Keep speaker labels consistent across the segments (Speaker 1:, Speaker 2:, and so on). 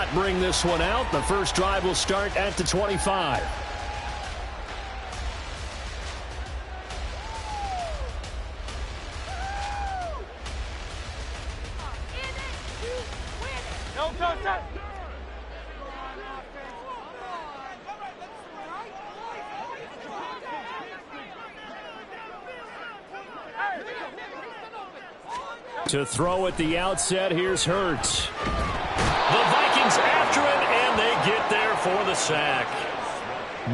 Speaker 1: not bring this one out. The first drive will start at the 25. To throw at the outset, here's Hurts. The Vikings after it, and they get there for the sack.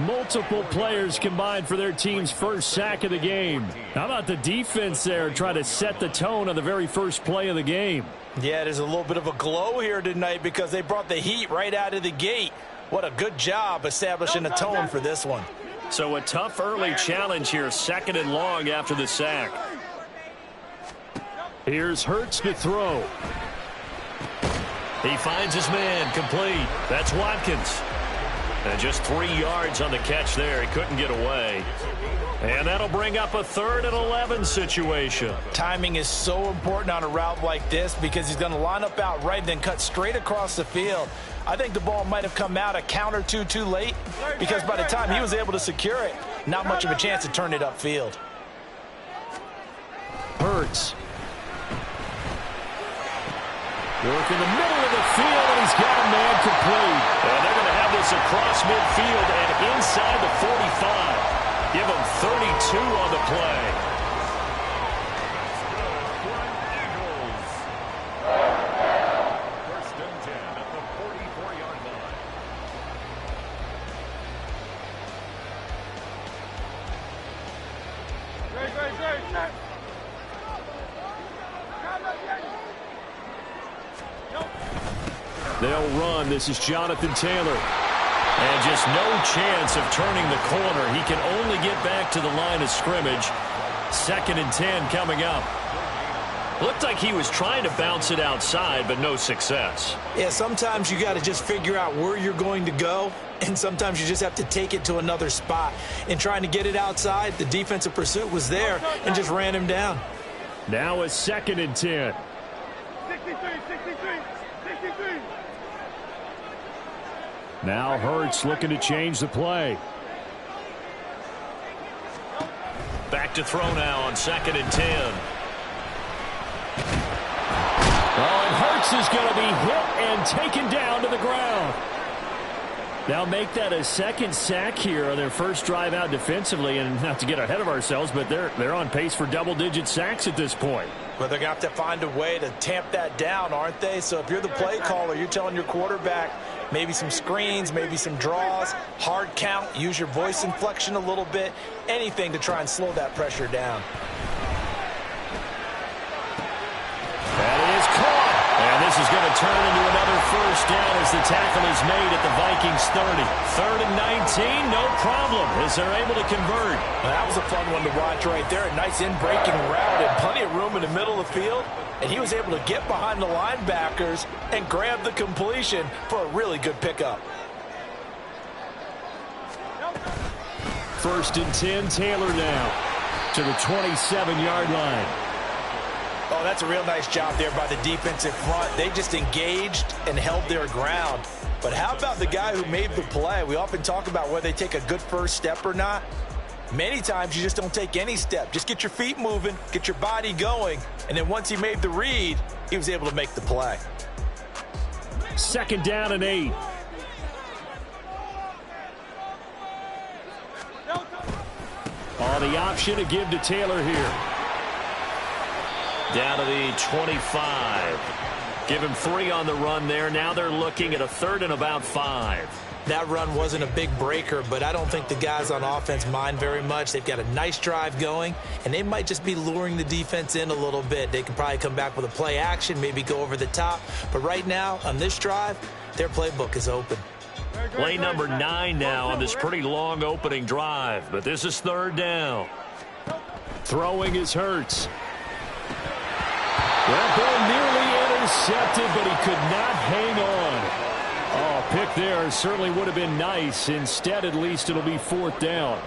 Speaker 1: Multiple players combined for their team's first sack of the game. How about the defense there trying to set the tone on the very first play of the game?
Speaker 2: Yeah, there's a little bit of a glow here tonight because they brought the heat right out of the gate. What a good job establishing a tone for this one.
Speaker 1: So a tough early challenge here, 2nd and long after the sack. Here's Hurts to throw. He finds his man, complete. That's Watkins. And just 3 yards on the catch there. He couldn't get away. And that'll bring up a 3rd and 11 situation.
Speaker 2: Timing is so important on a route like this because he's going to line up out right and then cut straight across the field. I think the ball might have come out a count or two too late because by the time he was able to secure it, not much of a chance to turn it upfield.
Speaker 1: Hurts. Work in the middle of the field, and he's got a man complete. And they're going to have this across midfield and inside the 45. Give him 32 on the play. First and 10 at the 44-yard line. They'll run. This is Jonathan Taylor. And just no chance of turning the corner. He can only get back to the line of scrimmage. 2nd and 10 coming up. Looked like he was trying to bounce it outside, but no success.
Speaker 2: Yeah, sometimes you got to just figure out where you're going to go, and sometimes you just have to take it to another spot. In trying to get it outside, the defensive pursuit was there and just ran him down.
Speaker 1: Now a 2nd and 10.
Speaker 3: 63.
Speaker 1: Now Hurts looking to change the play. Back to throw now on 2nd and 10. Oh, and Hurts is going to be hit and taken down to the ground. Now make that a 2nd sack here on their first drive out defensively, and not to get ahead of ourselves, but they're on pace for double-digit sacks at this point.
Speaker 2: But they're going to have to find a way to tamp that down, aren't they? So if you're the play caller, you're telling your quarterback maybe some screens, maybe some draws, hard count, use your voice inflection a little bit, anything to try and slow that pressure down.
Speaker 1: That is caught. And this is going to turn into another first down as the tackle is made at the Vikings 30. 3rd and 19, no problem as they're able to convert.
Speaker 2: Well, that was a fun one to watch right there. A nice in-breaking route and plenty of room in the middle of the field. And he was able to get behind the linebackers and grab the completion for a really good pickup.
Speaker 1: 1st and 10, Taylor now to the 27-yard line.
Speaker 2: Oh, that's a real nice job there by the defensive front. They just engaged and held their ground. But how about the guy who made the play? We often talk about whether they take a good first step or not. Many times you just don't take any step. Just get your feet moving, get your body going, and then once he made the read, he was able to make the play.
Speaker 1: 2nd down and 8. Oh, the option to give to Taylor here. Down to the 25. Give him 3 on the run there. Now they're looking at a 3rd and about 5.
Speaker 2: That run wasn't a big breaker, but I don't think the guys on offense mind very much. They've got a nice drive going, and they might just be luring the defense in a little bit. They can probably come back with a play action, maybe go over the top. But right now, on this drive, their playbook is open.
Speaker 1: Play number 9 now on this pretty long opening drive. But this is 3rd down. Throwing is Hurts. That ball nearly intercepted, but he could not hang on. Oh, pick there certainly would have been nice. Instead, at least it'll be 4th down.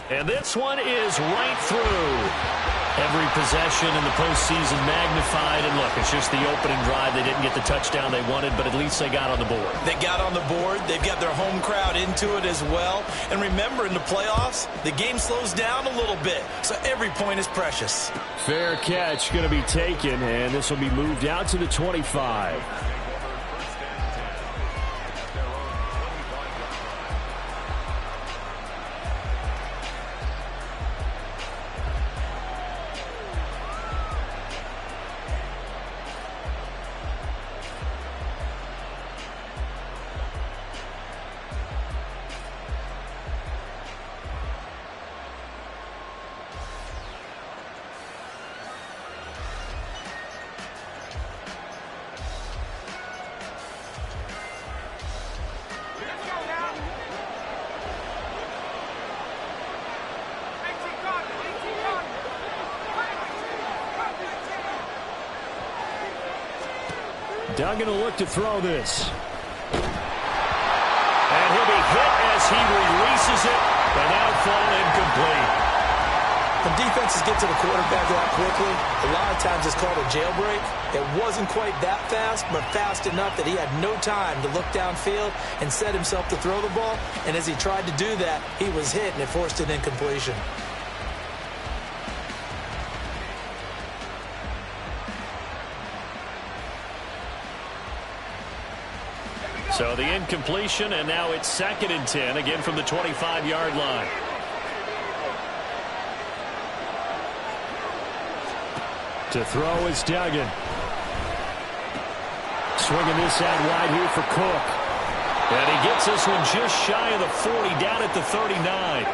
Speaker 1: And this one is right through. Every possession in the postseason magnified, and look, it's just the opening drive. They didn't get the touchdown they wanted, but at least they got on the board.
Speaker 2: They got on the board. They've got their home crowd into it as well. And remember, in the playoffs, the game slows down a little bit, so every point is precious.
Speaker 1: Fair catch going to be taken, and this will be moved out to the 25. Duggan will look to throw this. And he'll be hit as he releases it, and out fall incomplete.
Speaker 2: When defenses get to the quarterback that quickly, a lot of times it's called a jailbreak. It wasn't quite that fast, but fast enough that he had no time to look downfield and set himself to throw the ball. And as he tried to do that, he was hit, and it forced an incompletion.
Speaker 1: So the incompletion, and now it's 2nd and 10, again from the 25-yard line. To throw is Duggan. Swinging this out wide here for Cook. And he gets this one just shy of the 40, down at the 39.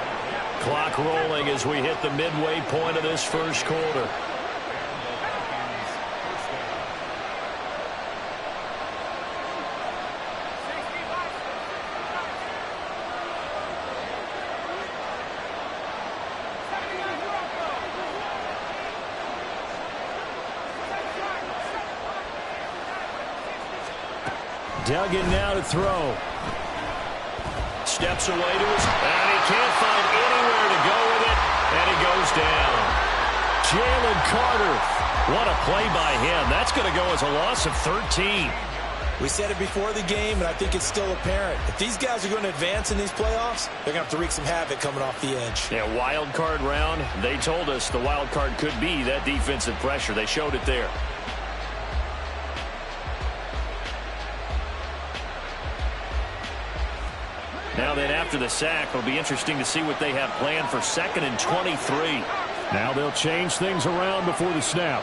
Speaker 1: Clock rolling as we hit the midway point of this first quarter. Duggan now to throw. Steps away to his, and he can't find anywhere to go with it, and he goes down. Jalen Carter, what a play by him. That's going to go as a loss of 13.
Speaker 2: We said it before the game, and I think it's still apparent. If these guys are going to advance in these playoffs, they're going to have to wreak some havoc coming off the edge.
Speaker 1: Yeah, wild card round. They told us the wild card could be that defensive pressure. They showed it there. Now then, after the sack, it'll be interesting to see what they have planned for 2nd and 23. Now they'll change things around before the snap.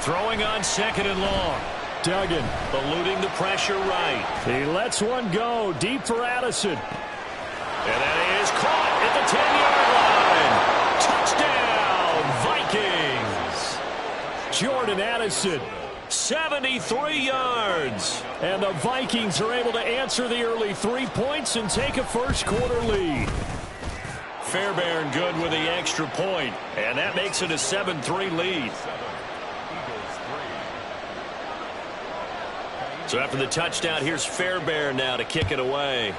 Speaker 1: Throwing on 2nd and long. Duggan eluding the pressure right. He lets one go deep for Addison. And that is caught at the 10-yard line. Touchdown, Vikings. Jordan Addison, 73 yards. And the Vikings are able to answer the early 3 points and take a first quarter lead. Fairbairn good with the extra point, and that makes it a 7-3 lead. So after the touchdown, here's Fairbairn now to kick it away.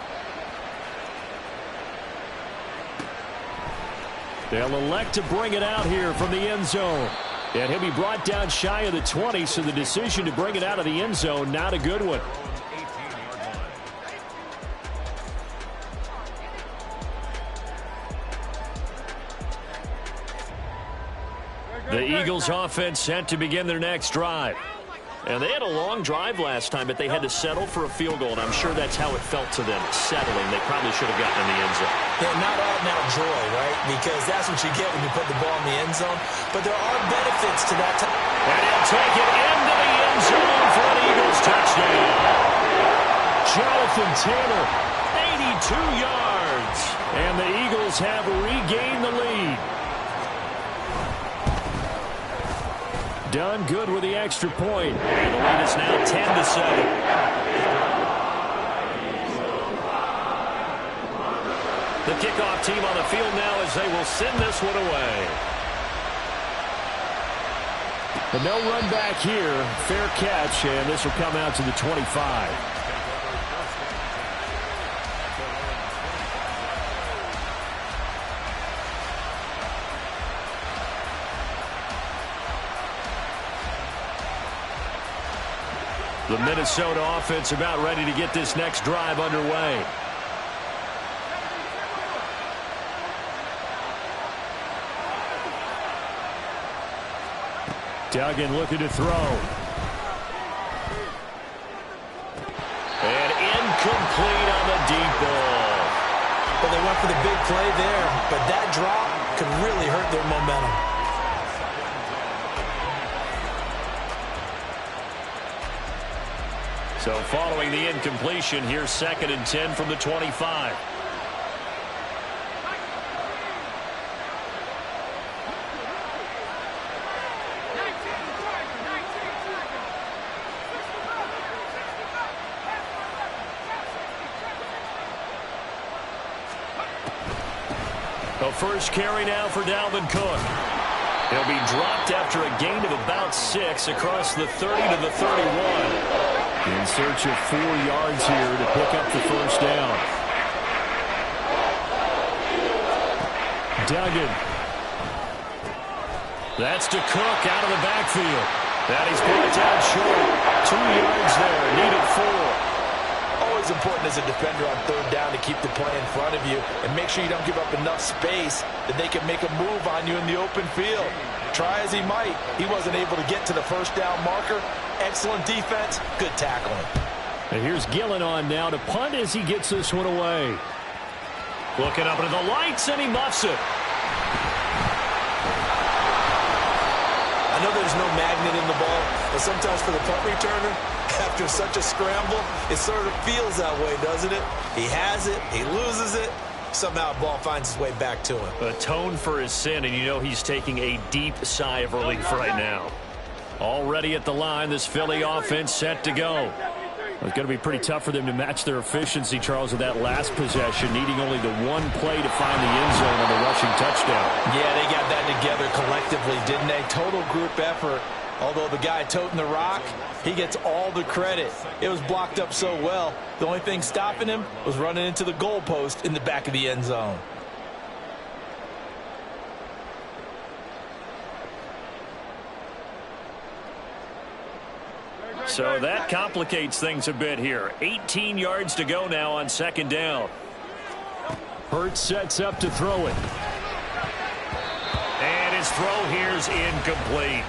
Speaker 1: They'll elect to bring it out here from the end zone. And he'll be brought down shy of the 20, so the decision to bring it out of the end zone, not a good one. The Eagles offense set to begin their next drive. And they had a long drive last time, but they had to settle for a field goal, and I'm sure that's how it felt to them, settling. They probably should have gotten in the end zone.
Speaker 2: Yeah, not all now joy, right? Because that's what you get when you put the ball in the end zone. But there are benefits to that.
Speaker 1: And he'll take it into the end zone for an Eagles touchdown. Jonathan Taylor, 82 yards. And the Eagles have regained the lead. Done good with the extra point. And the lead is now 10-7. The kickoff team on the field now as they will send this one away. But no run back here. Fair catch, and this will come out to the 25. The Minnesota offense about ready to get this next drive underway. Duggan looking to throw. And incomplete on the deep ball.
Speaker 2: Well, they went for the big play there, but that drop could really hurt their momentum.
Speaker 1: So following the incompletion, here's 2nd and 10 from the 25. The first carry now for Dalvin Cook. He'll be dropped after a gain of about 6 across the 30 to the 31. In search of 4 yards here to pick up the first down. Duggan. That's to Cook out of the backfield. That he's brought down short. 2 yards there. Needed 4.
Speaker 2: Always important as a defender on 3rd down to keep the play in front of you and make sure you don't give up enough space that they can make a move on you in the open field. Try as he might, he wasn't able to get to the first down marker. Excellent defense, good tackling.
Speaker 1: And here's Gillen on now to punt as he gets this one away. Looking up into the lights, and he muffs it.
Speaker 2: I know there's no magnet in the ball, but sometimes for the punt returner, after such a scramble, it sort of feels that way, doesn't it? He has it, he loses it, somehow the ball finds its way back to him.
Speaker 1: Atone for his sin, and you know he's taking a deep sigh of relief right now. Already at the line, this Philly offense set to go. It's going to be pretty tough for them to match their efficiency, Charles, with that last possession, needing only the one play to find the end zone on the rushing touchdown.
Speaker 2: Yeah, they got that together collectively, didn't they? Total group effort. Although the guy toting the rock, he gets all the credit. It was blocked up so well. The only thing stopping him was running into the goalpost in the back of the end zone.
Speaker 1: So that complicates things a bit here. 18 yards to go now on 2nd down. Hurts sets up to throw it. And his throw here's incomplete.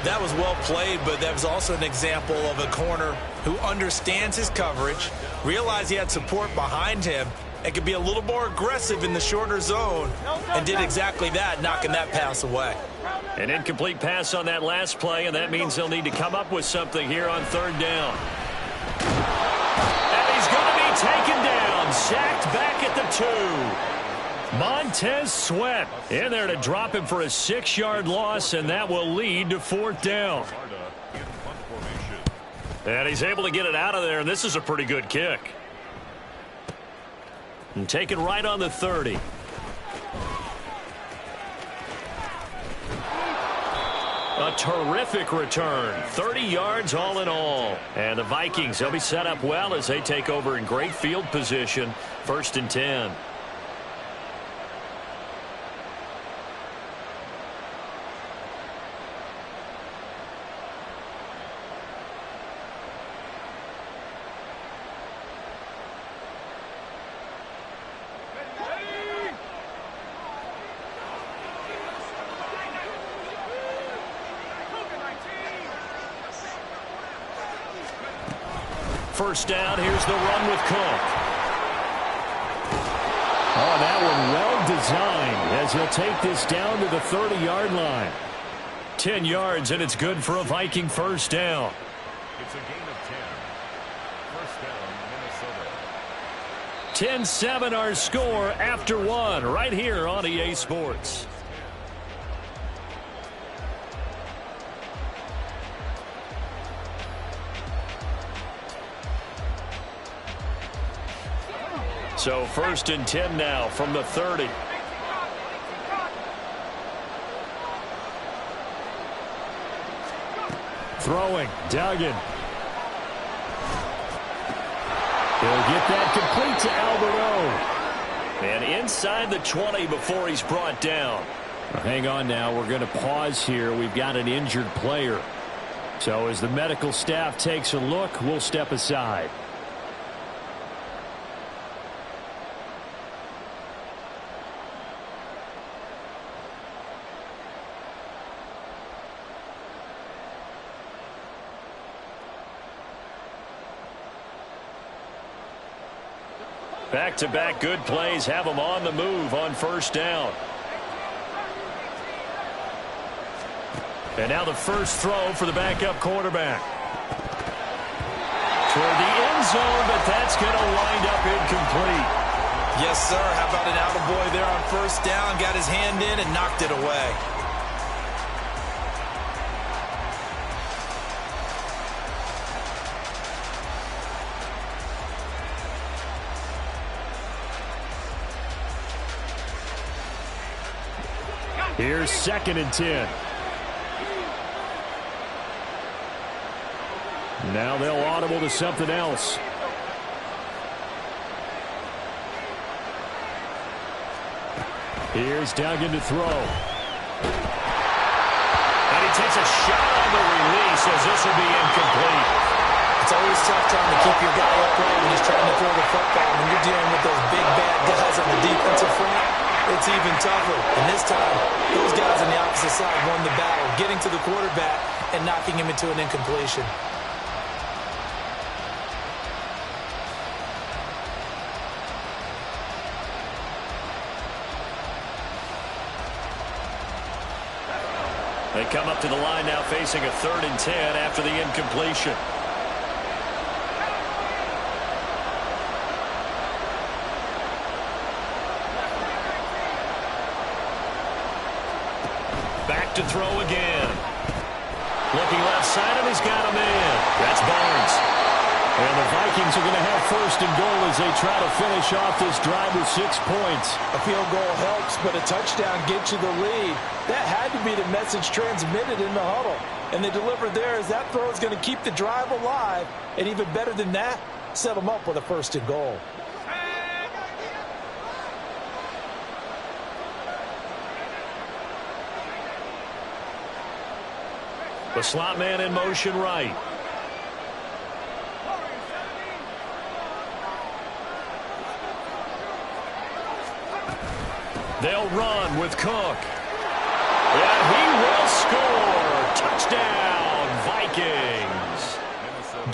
Speaker 2: That was well played, but that was also an example of a corner who understands his coverage, realized he had support behind him, and could be a little more aggressive in the shorter zone, and did exactly that, knocking that pass away.
Speaker 1: An incomplete pass on that last play, and that means they'll need to come up with something here on 3rd down. And he's going to be taken down, sacked back at the 2. Montez Sweat in there to drop him for a 6-yard loss, and that will lead to 4th down. And he's able to get it out of there, and this is a pretty good kick. And taken right on the 30. A terrific return. 30 yards all in all. And the Vikings, they'll be set up well as they take over in great field position. 1st and 10. First down, here's the run with Cook. Oh, that one well designed as he'll take this down to the 30-yard line. 10 yards, and it's good for a Viking first down.
Speaker 3: It's a gain of 10. First down, Minnesota.
Speaker 1: 10-7 our score after 1 right here on EA Sports. So 1st and 10 now from the 30. Throwing, Duggan. He'll get that complete to Alberto. And inside the 20 before he's brought down. Hang on now, we're going to pause here. We've got an injured player. So as the medical staff takes a look, we'll step aside. Back-to-back good plays have them on the move on first down. And now the first throw for the backup quarterback. Toward the end zone, but that's going to wind up incomplete.
Speaker 2: Yes, sir. How about an attaboy there on first down? Got his hand in and knocked it away.
Speaker 1: Here's 2nd and 10. Now they'll audible to something else. Here's Duggan to throw. And he takes a shot on the release as this will be incomplete.
Speaker 2: It's always tough trying to keep your guy upright when he's trying to throw the football. When you're dealing with those big, bad guys on the defensive front, it's even tougher. And this time, those guys on the opposite side won the battle, getting to the quarterback and knocking him into an incompletion.
Speaker 1: They come up to the line now facing a 3rd and 10 after the incompletion. Back to throw again. Looking left side, and he's got him in. That's Barnes. And the Vikings are going to have 1st and goal as they try to finish off this drive with 6 points.
Speaker 2: A field goal helps, but a touchdown gets you the lead. That had to be the message transmitted in the huddle. And they delivered there as that throw is going to keep the drive alive. And even better than that, set them up with a 1st and goal.
Speaker 1: The slot man in motion right. They'll run with Cook. And he will score. Touchdown, Vikings.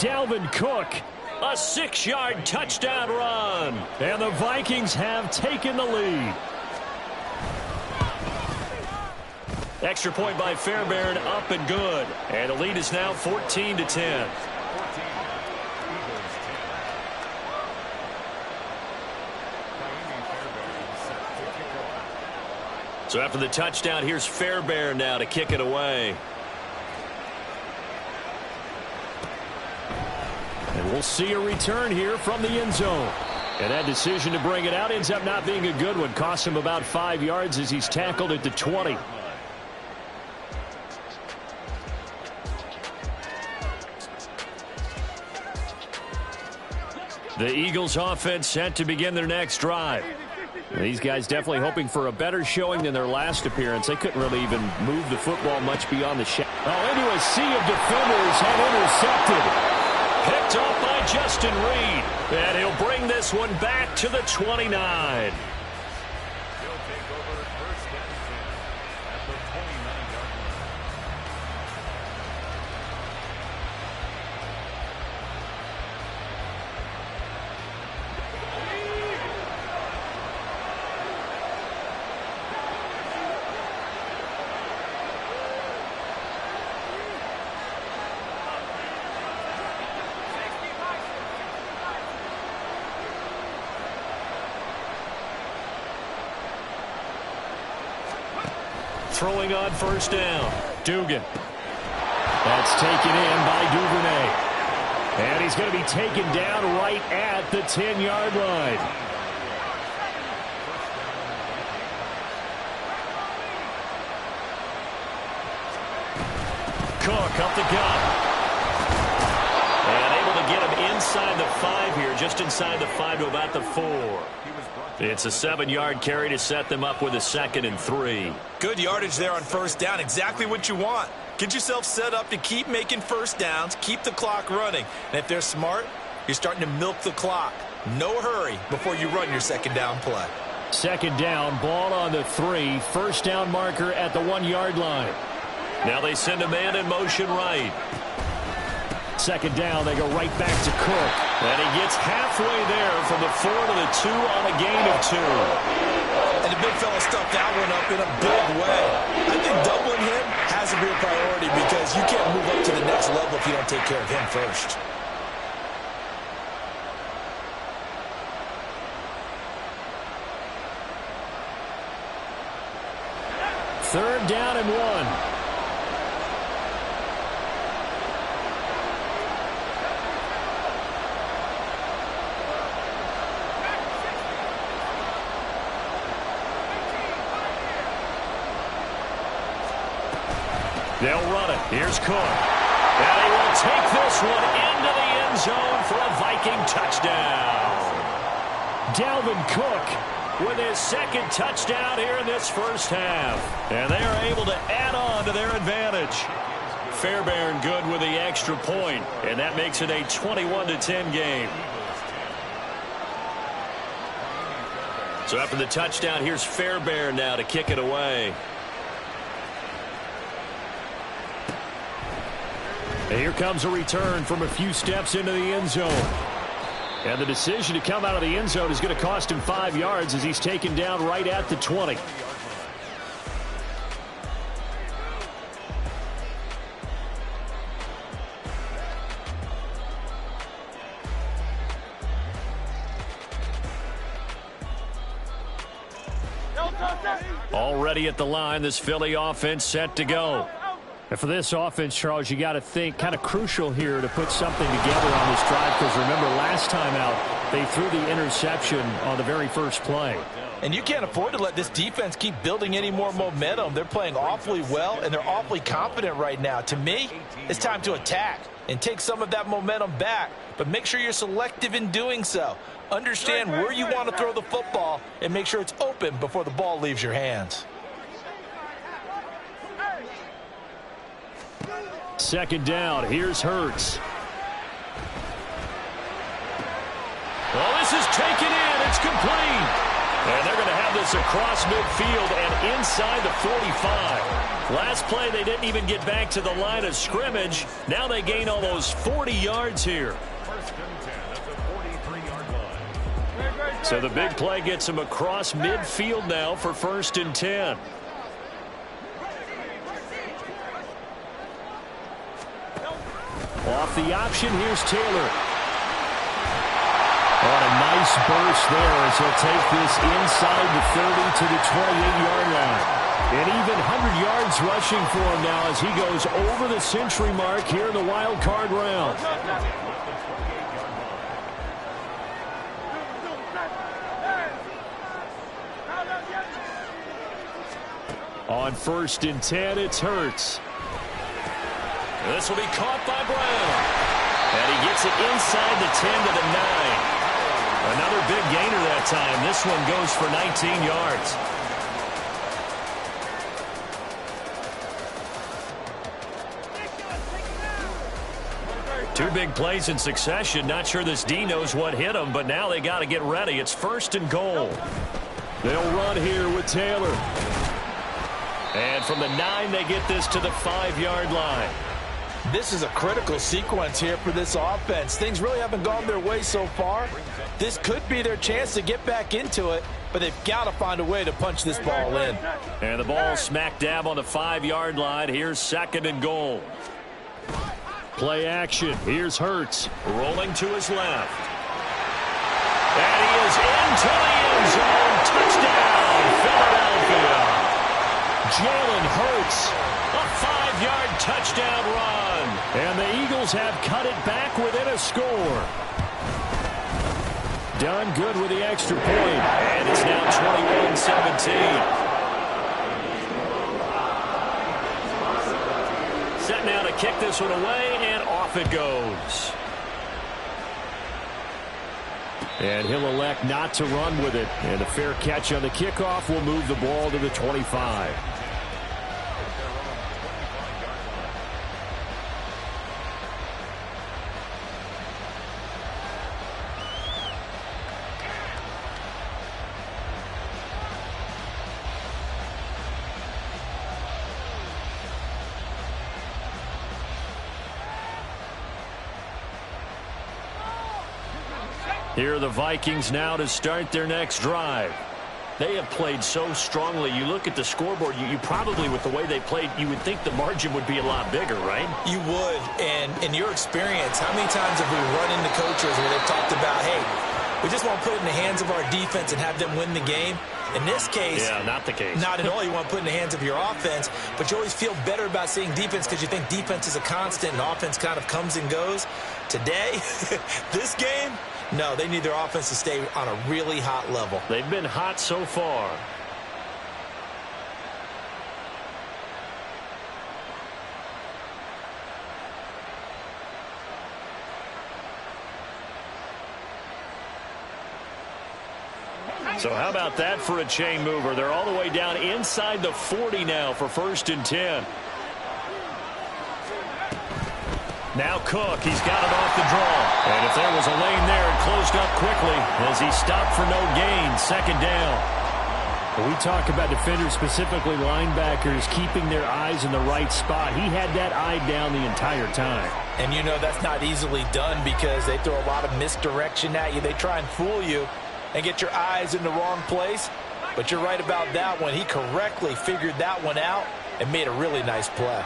Speaker 1: Dalvin Cook, a 6-yard touchdown run. And the Vikings have taken the lead. Extra point by Fairbairn, up and good. And the lead is now 14-10. So after the touchdown, here's Fairbairn now to kick it away. And we'll see a return here from the end zone. And that decision to bring it out ends up not being a good one. Costs him about 5 yards as he's tackled at the 20. The Eagles offense set to begin their next drive. These guys definitely hoping for a better showing than their last appearance. They couldn't really even move the football much beyond the shadow. Oh, into a sea of defenders and intercepted. Picked off by Justin Reed. And he'll bring this one back to the 29. Throwing on first down. Dugan. That's taken in by Duvernay. And he's going to be taken down right at the 10-yard line. Cook up the gut. And able to get him inside the 5 here, just inside the 5 to about the 4. It's a 7-yard carry to set them up with a 2nd and 3.
Speaker 2: Good yardage there on first down. Exactly what you want. Get yourself set up to keep making first downs, keep the clock running. And if they're smart, you're starting to milk the clock. No hurry before you run your 2nd down play.
Speaker 1: 2nd down, ball on the 3. First down marker at the 1-yard line. Now they send a man in motion right. 2nd down, they go right back to Cook. And he gets halfway there from the 4 to the 2 on a gain of 2.
Speaker 2: And the big fella stuffed that one up in a big way. I think doubling him has to be a priority because you can't move up to the next level if you don't take care of him first.
Speaker 1: Third down and 1. They'll run it. Here's Cook. And he will take this one into the end zone for a Viking touchdown. Dalvin Cook with his 2nd touchdown here in this first half. And they are able to add on to their advantage. Fairbairn good with the extra point, and that makes it a 21-10 game. So after the touchdown, here's Fairbairn now to kick it away. And here comes a return from a few steps into the end zone. And the decision to come out of the end zone is going to cost him 5 yards as he's taken down right at the 20. Already at the line, this Philly offense set to go. And for this offense, Charles, you got to think kind of crucial here to put something together on this drive because remember last time out they threw the interception on the very first play.
Speaker 2: And you can't afford to let this defense keep building any more momentum. They're playing awfully well and they're awfully confident right now. To me, it's time to attack and take some of that momentum back, but make sure you're selective in doing so. Understand where you want to throw the football and make sure it's open before the ball leaves your hands.
Speaker 1: 2nd down. Here's Hurts. Well, this is taken in. It's complete. And they're going to have this across midfield and inside the 45. Last play, they didn't even get back to the line of scrimmage. Now they gain almost 40 yards here. So the big play gets them across midfield now for 1st and 10. Off the option, here's Taylor. On a nice burst there as he'll take this inside the 30 to the 28-yard line. And even 100 yards rushing for him now as he goes over the century mark here in the wild card round. On 1st and 10, it's Hurts. This will be caught by Brown. And he gets it inside the 10 to the 9. Another big gainer that time. This one goes for 19 yards. Two big plays in succession. Not sure this D knows what hit him, but now they got to get ready. It's 1st and goal. They'll run here with Taylor. And from the 9, they get this to the 5-yard line.
Speaker 2: This is a critical sequence here for this offense. Things really haven't gone their way so far. This could be their chance to get back into it, but they've got to find a way to punch this ball in.
Speaker 1: And the ball smack dab on the 5-yard line. Here's 2nd and goal. Play action. Here's Hurts rolling to his left. And he is into the end zone. Touchdown, Philadelphia. Jalen Hurts, a 5-yard touchdown run. And the Eagles have cut it back within a score. Done good with the extra point. And it's now 21-17. Set now to kick this one away, and off it goes. And he'll elect not to run with it. And a fair catch on the kickoff will move the ball to the 25. Here are the Vikings now to start their next drive. They have played so strongly. You look at the scoreboard, you probably, with the way they played, you would think the margin would be a lot bigger, right?
Speaker 2: You would. And in your experience, how many times have we run into coaches where they've talked about, hey, we just want to put it in the hands of our defense and have them win the game? In this case,
Speaker 1: yeah, not the case. Not
Speaker 2: at all. You want to put it in the hands of your offense, but you always feel better about seeing defense because you think defense is a constant and offense kind of comes and goes. Today, this game, no, they need their offense to stay on a really hot level.
Speaker 1: They've been hot so far. So how about that for a chain mover? They're all the way down inside the 40 now for 1st and 10. Now Cook, he's got it off the draw. And if there was a lane there, it closed up quickly as he stopped for no gain. 2nd down. When we talk about defenders, specifically linebackers, keeping their eyes in the right spot, he had that eye down the entire time.
Speaker 2: And you know that's not easily done because they throw a lot of misdirection at you. They try and fool you and get your eyes in the wrong place. But you're right about that one. He correctly figured that one out and made a really nice play.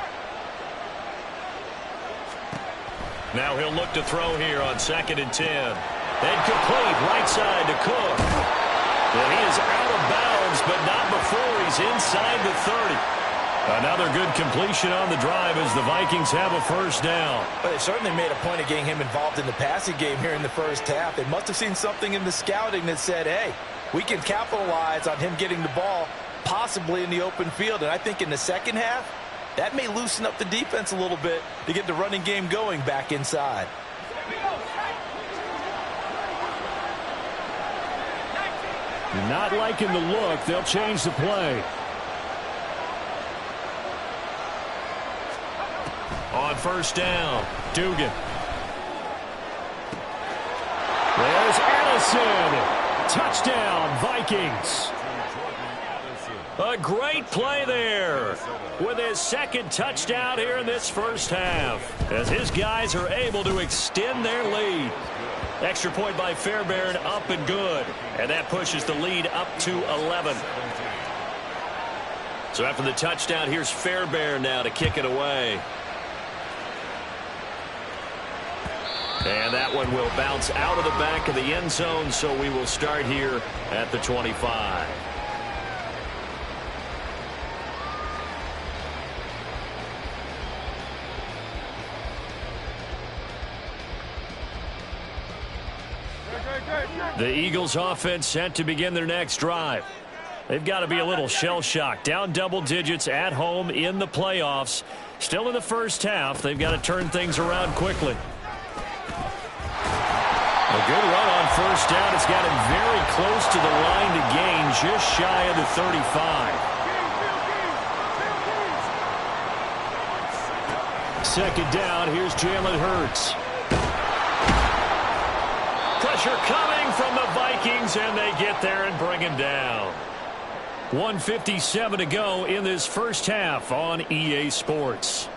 Speaker 1: Now he'll look to throw here on 2nd and 10. And complete right side to Cook. And he is out of bounds, but not before he's inside the 30. Another good completion on the drive as the Vikings have a 1st down.
Speaker 2: But they certainly made a point of getting him involved in the passing game here in the 1st half. They must have seen something in the scouting that said, hey, we can capitalize on him getting the ball possibly in the open field. And I think in the 2nd half, that may loosen up the defense a little bit to get the running game going back inside.
Speaker 1: Not liking the look. They'll change the play. On 1st down, Dugan. There's Addison. Touchdown, Vikings. A great play there with his 2nd touchdown here in this 1st half as his guys are able to extend their lead. Extra point by Fairbairn, up and good. And that pushes the lead up to 11. So after the touchdown, here's Fairbairn now to kick it away. And that one will bounce out of the back of the end zone, so we will start here at the 25. The Eagles offense set to begin their next drive. They've got to be a little shell-shocked. Down double digits at home in the playoffs. Still in the 1st half. They've got to turn things around quickly. A good run on 1st down. It's got him very close to the line to gain, just shy of the 35. 2nd down. Here's Jalen Hurts. Pressure coming from the Vikings, and they get there and bring him down. 1:57 to go in this 1st half on EA Sports.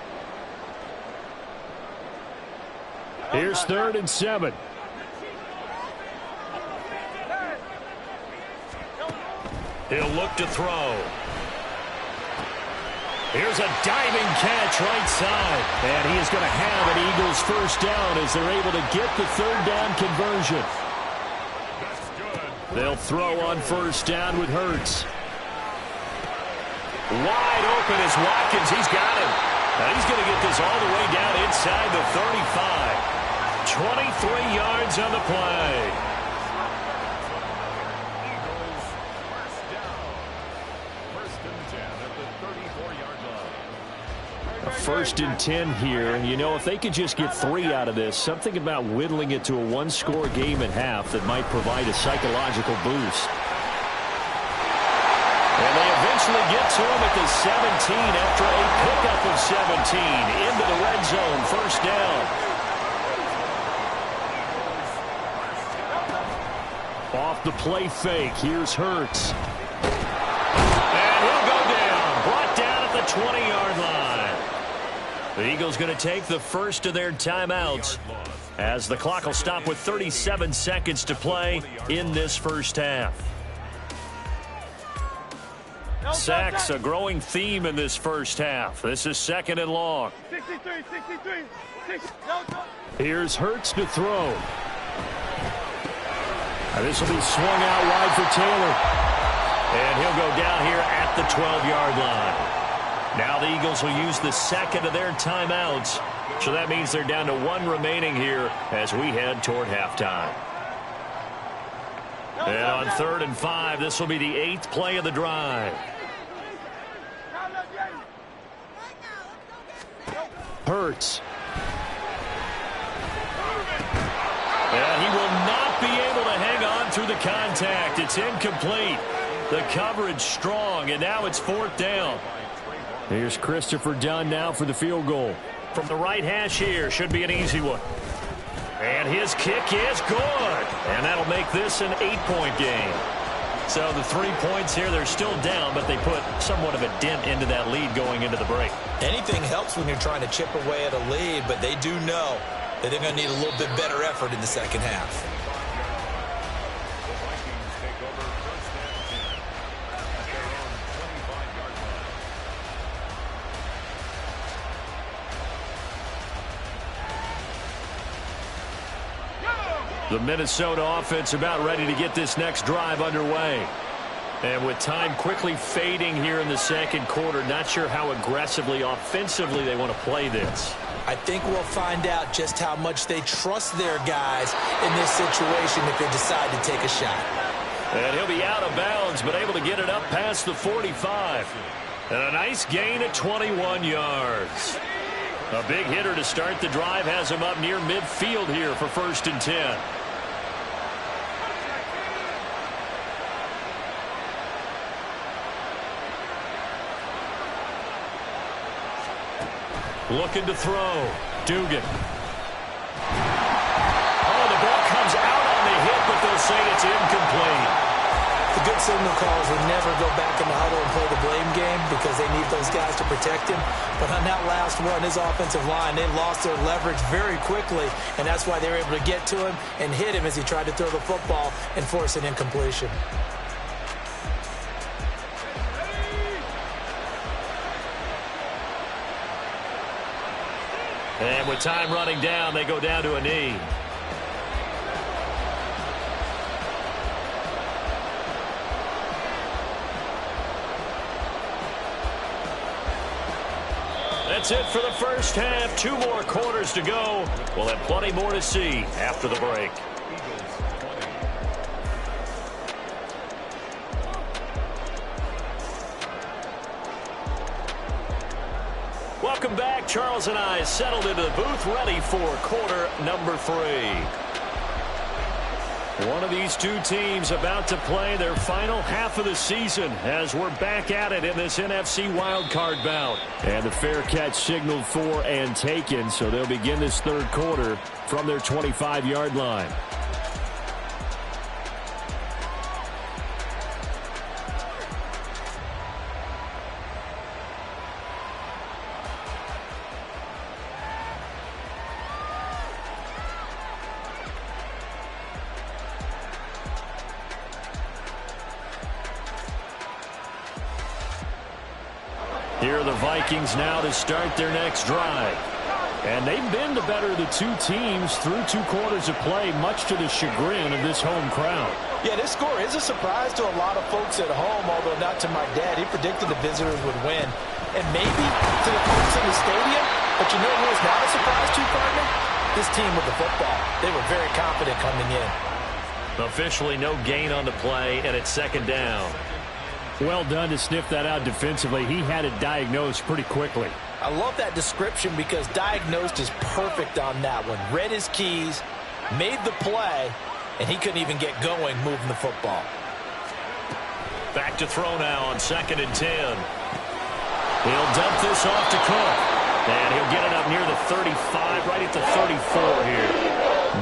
Speaker 1: Here's 3rd and 7. He'll look to throw. Here's a diving catch right side. And he is going to have an Eagles 1st down as they're able to get the 3rd down conversion. They'll throw on 1st down with Hurts. Wide open is Watkins. He's got him. Now he's going to get this all the way down inside the 35. 23 yards on the play. A 1st and 10 here, and you know, if they could just get 3 out of this, something about whittling it to a 1-score game at half that might provide a psychological boost. And they eventually get to him at the 17 after a pickup of 17 into the red zone, 1st down. Off the play fake, here's Hurts. And he'll go down, brought down at the 20-yard line. The Eagles going to take the first of their timeouts as the clock will stop with 37 seconds to play in this first half. Sacks, a growing theme in this first half. This is 2nd and long.
Speaker 3: 63.
Speaker 1: Here's Hurts to throw. This will be swung out wide for Taylor. And he'll go down here at the 12-yard line. Now the Eagles will use the 2nd of their timeouts. So that means they're down to 1 remaining here as we head toward halftime. And on 3rd and 5, this will be the 8th play of the drive. Hurts. And he will not be able to hang on through the contact. It's incomplete. The coverage strong, and now it's 4th down. Here's Christopher Dunn now for the field goal. From the right hash here, should be an easy one. And his kick is good. And that'll make this an 8-point game. So the 3 points here, they're still down, but they put somewhat of a dent into that lead going into the break.
Speaker 2: Anything helps when you're trying to chip away at a lead, but they do know that they're going to need a little bit better effort in the second half.
Speaker 1: The Minnesota offense about ready to get this next drive underway. And with time quickly fading here in the 2nd quarter, not sure how aggressively, offensively they want to play this.
Speaker 2: I think we'll find out just how much they trust their guys in this situation if they decide to take a shot.
Speaker 1: And he'll be out of bounds, but able to get it up past the 45. And a nice gain at 21 yards. A big hitter to start the drive has him up near midfield here for 1st and 10. Looking to throw. Dugan. Oh, the ball comes out on the hit, but they'll say it's incomplete.
Speaker 2: The good signal calls would never go back in the huddle and play the blame game because they need those guys to protect him. But on that last one, his offensive line, they lost their leverage very quickly, and that's why they were able to get to him and hit him as he tried to throw the football and force an incompletion.
Speaker 1: And with time running down, they go down to a knee. That's it for the first half. 2 more quarters to go. We'll have plenty more to see after the break. Welcome back. Charles and I settled into the booth, ready for quarter number 3. One of these two teams about to play their final half of the season as we're back at it in this NFC wildcard bout. And the fair catch signaled for and taken, so they'll begin this 3rd quarter from their 25-yard line. Here are the Vikings now to start their next drive. And they've been the better of the 2 teams through 2 quarters of play, much to the chagrin of this home crowd.
Speaker 2: Yeah, this score is a surprise to a lot of folks at home, although not to my dad. He predicted the visitors would win. And maybe to the folks in the stadium. But you know who was not a surprise to, partner? This team with the football. They were very confident coming in.
Speaker 1: Officially no gain on the play, and it's 2nd down. Well done to sniff that out defensively. He had it diagnosed pretty quickly.
Speaker 2: I love that description because diagnosed is perfect on that one. Read his keys, made the play, and he couldn't even get going moving the football.
Speaker 1: Back to throw now on 2nd and 10. He'll dump this off to Cook. And he'll get it up near the 35, right at the 34 here.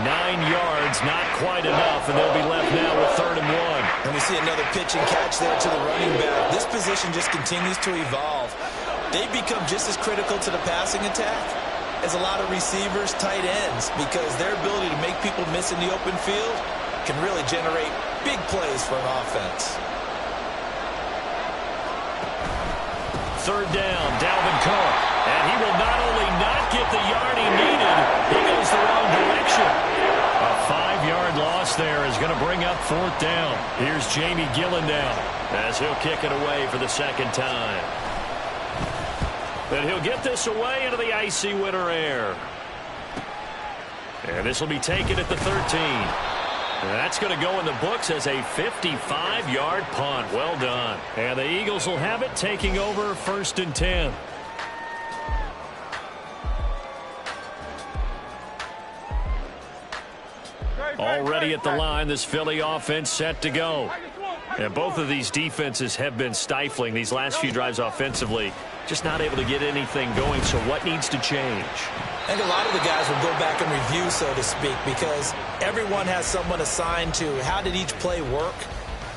Speaker 1: 9 yards, not quite enough, and they'll be left now with 3rd and 1.
Speaker 2: And we see another pitch and catch there to the running back. This position just continues to evolve. They become just as critical to the passing attack as a lot of receivers, tight ends, because their ability to make people miss in the open field can really generate big plays for an offense.
Speaker 1: 3rd down, Dalvin Cook. And he will not only not get the yard he needed, he goes the wrong direction. A 5-yard loss there is going to bring up 4th down. Here's Jamie Gillen now as he'll kick it away for the 2nd time. And he'll get this away into the icy winter air. And this will be taken at the 13. That's going to go in the books as a 55-yard punt. Well done. And the Eagles will have it, taking over 1st and 10. Already at the line, this Philly offense set to go. And both of these defenses have been stifling these last few drives offensively. Just not able to get anything going, so what needs to change?
Speaker 2: I think a lot of the guys will go back and review, so to speak, because everyone has someone assigned to how did each play work.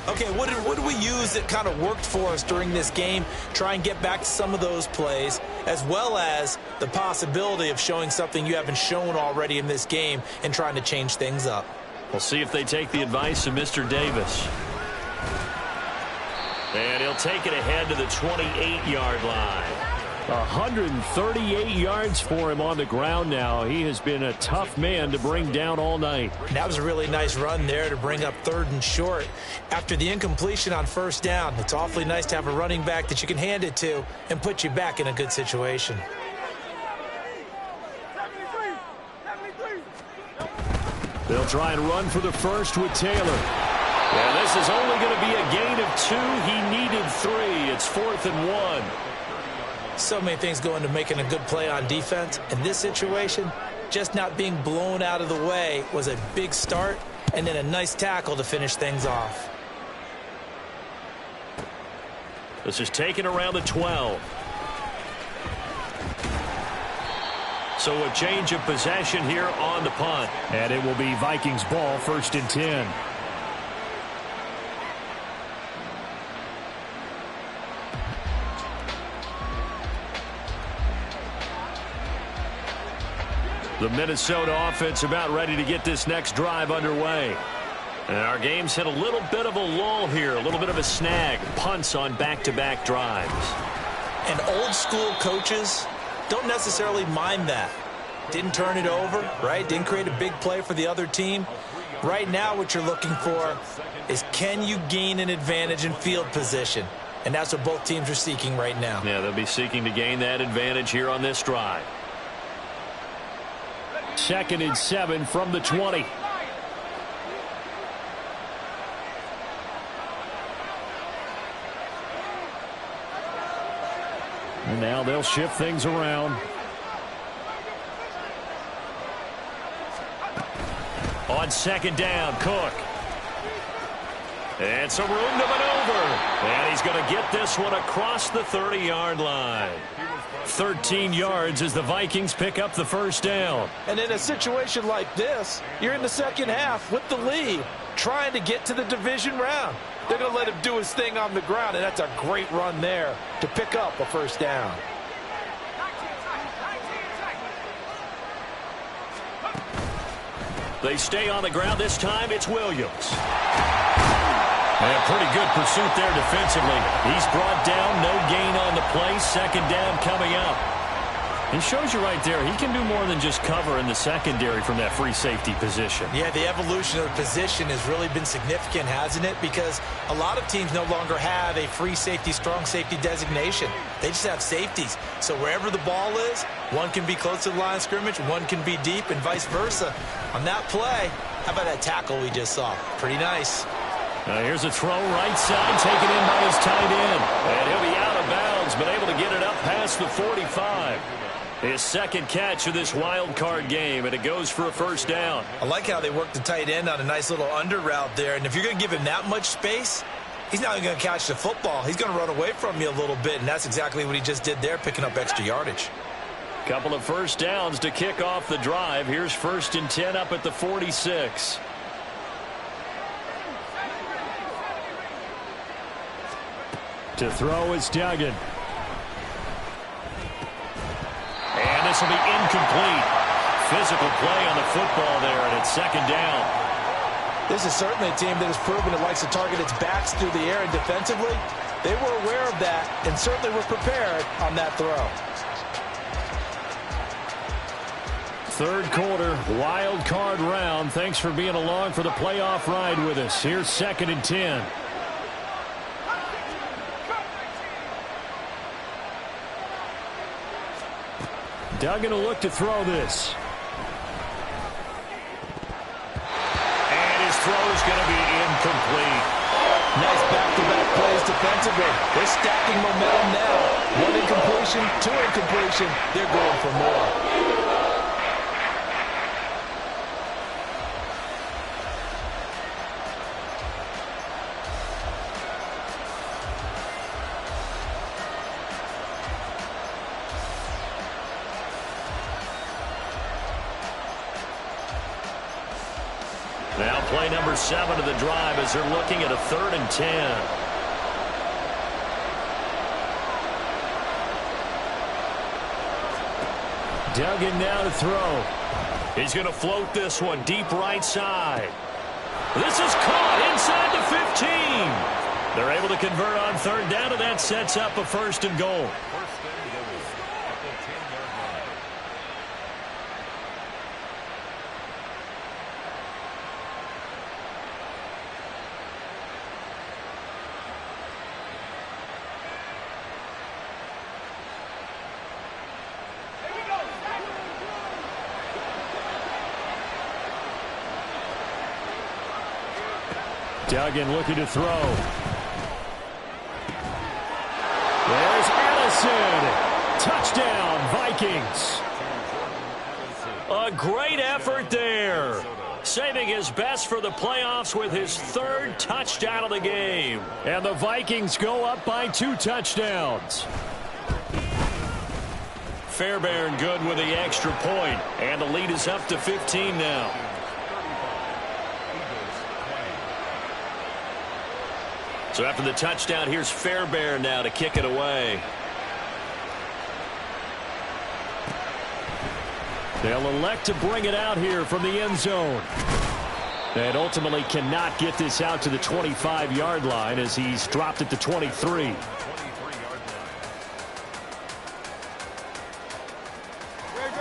Speaker 2: Okay, what did we use that kind of worked for us during this game? Try and get back to some of those plays, as well as the possibility of showing something you haven't shown already in this game and trying to change things up.
Speaker 1: We'll see if they take the advice of Mr. Davis. And he'll take it ahead to the 28-yard line. 138 yards for him on the ground now. He has been a tough man to bring down all night.
Speaker 2: That was a really nice run there to bring up 3rd and short. After the incompletion on 1st down, it's awfully nice to have a running back that you can hand it to and put you back in a good situation.
Speaker 1: They'll try and run for the first with Taylor. And this is only going to be a gain of 2. He needed 3. It's 4th and 1.
Speaker 2: So many things go into making a good play on defense. In this situation, just not being blown out of the way was a big start, and then a nice tackle to finish things off.
Speaker 1: This is taken around the 12. So a change of possession here on the punt. And it will be Vikings ball, 1st and 10. The Minnesota offense about ready to get this next drive underway. And our game's hit a little bit of a lull here, a little bit of a snag. Punts on back-to-back drives.
Speaker 2: And old-school coaches don't necessarily mind that. Didn't turn it over, right? Didn't create a big play for the other team. Right now what you're looking for is, can you gain an advantage in field position? And that's what both teams are seeking right now.
Speaker 1: Yeah, they'll be seeking to gain that advantage here on this drive. 2nd and 7 from the 20. And now they'll shift things around. On 2nd down, Cook. And some room to maneuver. And he's going to get this one across the 30-yard line. 13 yards as the Vikings pick up the 1st down.
Speaker 2: And in a situation like this, you're in the 2nd half with the lead, trying to get to the division round. They're going to let him do his thing on the ground, and that's a great run there to pick up a 1st down.
Speaker 1: They stay on the ground. This time it's Williams. And a pretty good pursuit there defensively. He's brought down, no gain on the play. 2nd down coming up. He shows you right there, he can do more than just cover in the secondary from that free safety position.
Speaker 2: Yeah, the evolution of the position has really been significant, hasn't it? Because a lot of teams no longer have a free safety, strong safety designation. They just have safeties. So wherever the ball is, one can be close to the line of scrimmage, one can be deep, and vice versa. On that play, how about that tackle we just saw? Pretty nice.
Speaker 1: Here's a throw right side, taken in by his tight end. And he'll be out of bounds Arnold's been able to get it up past the 45. His second catch of this wild card game, and it goes for a first down.
Speaker 2: I like how they work the tight end on a nice little under route there. And if you're going to give him that much space, he's not even going to catch the football. He's going to run away from you a little bit, and that's exactly what he just did there, picking up extra yardage.
Speaker 1: Couple of first downs to kick off the drive. Here's 1st and 10 up at the 46. To throw is Duggan. And this will be incomplete. Physical play on the football there, and it's 2nd down.
Speaker 2: This is certainly a team that has proven it likes to target its backs through the air, and defensively, they were aware of that and certainly were prepared on that throw.
Speaker 1: 3rd quarter, wild card round. Thanks for being along for the playoff ride with us. Here's 2nd and 10. Duggan will look to throw this. And his throw is going to be incomplete.
Speaker 2: Nice back-to-back plays defensively. They're stacking momentum now. 1 incompletion, 2 incompletion. They're going for more.
Speaker 1: Now play number 7 of the drive as they're looking at a 3rd and 10. Duggan now to throw. He's going to float this one deep right side. This is caught inside the 15. They're able to convert on 3rd down, and that sets up a 1st and goal. Duggan looking to throw. There's Allison. Touchdown, Vikings. A great effort there. Saving his best for the playoffs with his 3rd touchdown of the game. And the Vikings go up by 2 touchdowns. Fairbairn good with the extra point. And the lead is up to 15 now. So after the touchdown, here's Fairbairn now to kick it away. They'll elect to bring it out here from the end zone. And ultimately cannot get this out to the 25-yard line as he's dropped it to 23.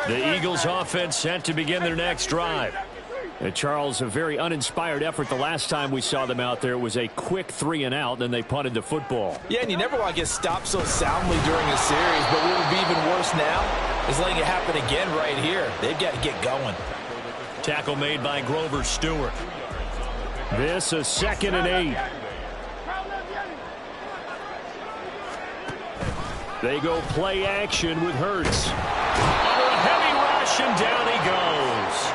Speaker 1: The Eagles offense set to begin their next drive. And Charles, a very uninspired effort the last time we saw them out there. It was a quick 3 and out, then they punted the football.
Speaker 2: Yeah, and you never want to get stopped so soundly during a series, but what would be even worse now is letting it happen again right here. They've got to get going.
Speaker 1: Tackle made by Grover Stewart. This is 2nd and 8. They go play action with Hurts. Under a heavy rush, and down he goes.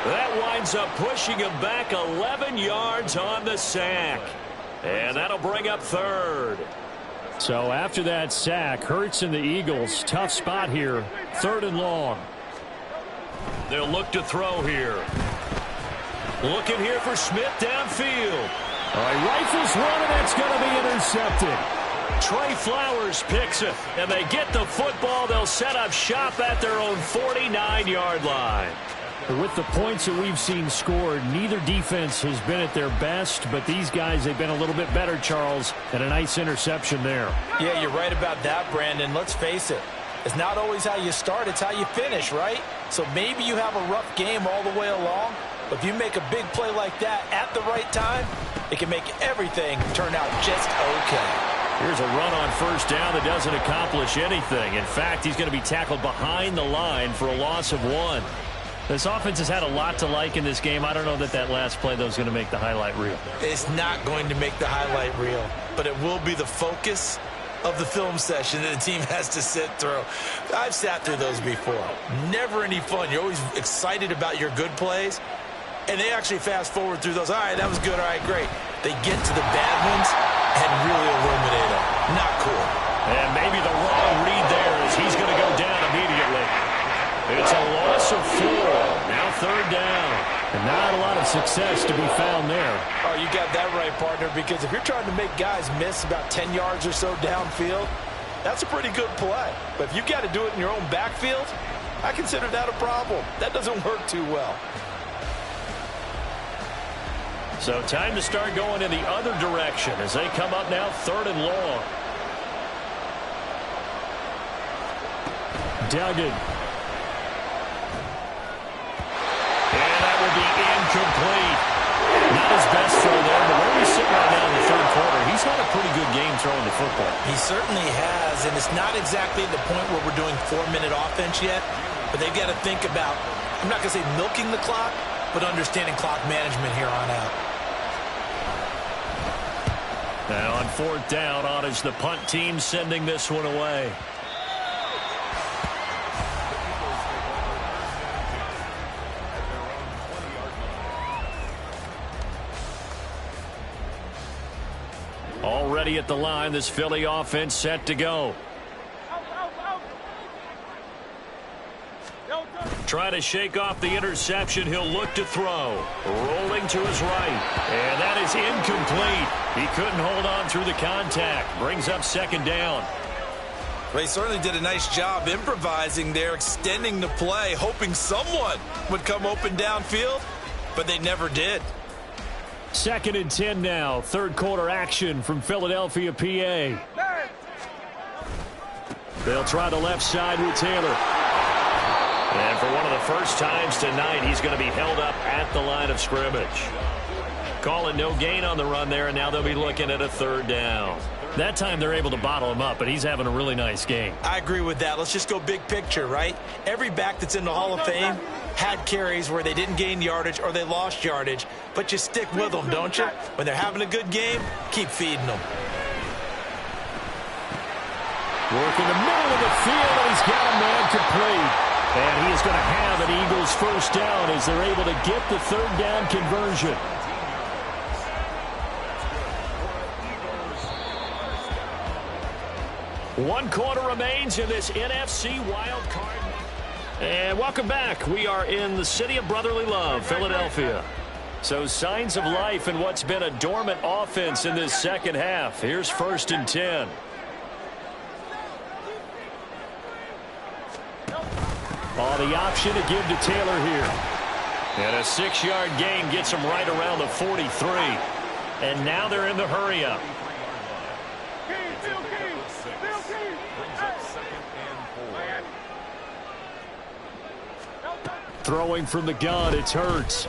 Speaker 1: That winds up pushing him back 11 yards on the sack. And that'll bring up 3rd. So after that sack, Hurts and the Eagles, tough spot here. 3rd and long. They'll look to throw here. Looking here for Smith downfield. He rifles one, and that's going to be intercepted. Trey Flowers picks it, and they get the football. They'll set up shop at their own 49-yard line. With the points that we've seen scored, neither defense has been at their best, but these guys, they've been a little bit better, Charles, and a nice interception there.
Speaker 2: Yeah, you're right about that, Brandon. Let's face it. It's not always how you start, it's how you finish, right? So maybe you have a rough game all the way along, but if you make a big play like that at the right time, it can make everything turn out just okay.
Speaker 1: Here's a run on 1st down that doesn't accomplish anything. In fact, he's going to be tackled behind the line for a loss of 1. This offense has had a lot to like in this game. I don't know that that last play, though, is going to make the highlight reel.
Speaker 2: It's not going to make the highlight reel, but it will be the focus of the film session that a team has to sit through. I've sat through those before. Never any fun. You're always excited about your good plays, and they actually fast forward through those. All right, that was good. All right, great. They get to the bad ones and really illuminate them. Not cool.
Speaker 1: And maybe the wrong read there as he's going to go down immediately. It's a loss of 4. Now third down. And not a lot of success to be found there.
Speaker 2: Oh, you got that right, partner, because if you're trying to make guys miss about 10 yards or so downfield, that's a pretty good play. But if you've got to do it in your own backfield, I consider that a problem. That doesn't work too well.
Speaker 1: So time to start going in the other direction as they come up now third and long. Duggan. And that will be incomplete. Not his best throw there, but where he's sitting right now in the third quarter, he's had a pretty good game throwing the football.
Speaker 2: He certainly has, and it's not exactly the point where we're doing 4-minute offense yet, but they've got to think about, I'm not going to say milking the clock, but understanding clock management here on out.
Speaker 1: Now on fourth down, on is the punt team sending this one away. Already at the line, this Philly offense set to go. Try to shake off the interception. He'll look to throw. Rolling to his right. And that is incomplete. He couldn't hold on through the contact. Brings up second down.
Speaker 2: Well, he certainly did a nice job improvising there, extending the play, hoping someone would come open downfield, but they never did.
Speaker 1: Second and 10 now. Third quarter action from Philadelphia, PA. They'll try the left side with Taylor. And for one of the first times tonight, he's going to be held up at the line of scrimmage. Calling no gain on the run there, and now they'll be looking at a third down. That time they're able to bottle him up, but he's having a really nice game.
Speaker 2: I agree with that. Let's just go big picture, right? Every back that's in the Hall of Fame had carries where they didn't gain yardage or they lost yardage, but you stick with them, don't you? When they're having a good game, keep feeding them.
Speaker 1: Work in the middle of the field, and he's got a man complete. And he is going to have an Eagles first down as they're able to get the third down conversion. One quarter remains in this NFC wild card. And welcome back. We are in the city of brotherly love, Philadelphia. So signs of life in what's been a dormant offense in this second half. Here's first and 10. Oh, the option to give to Taylor here. And a 6-yard gain gets him right around the 43. And now they're in the hurry-up. Throwing from the gun, it's Hurts.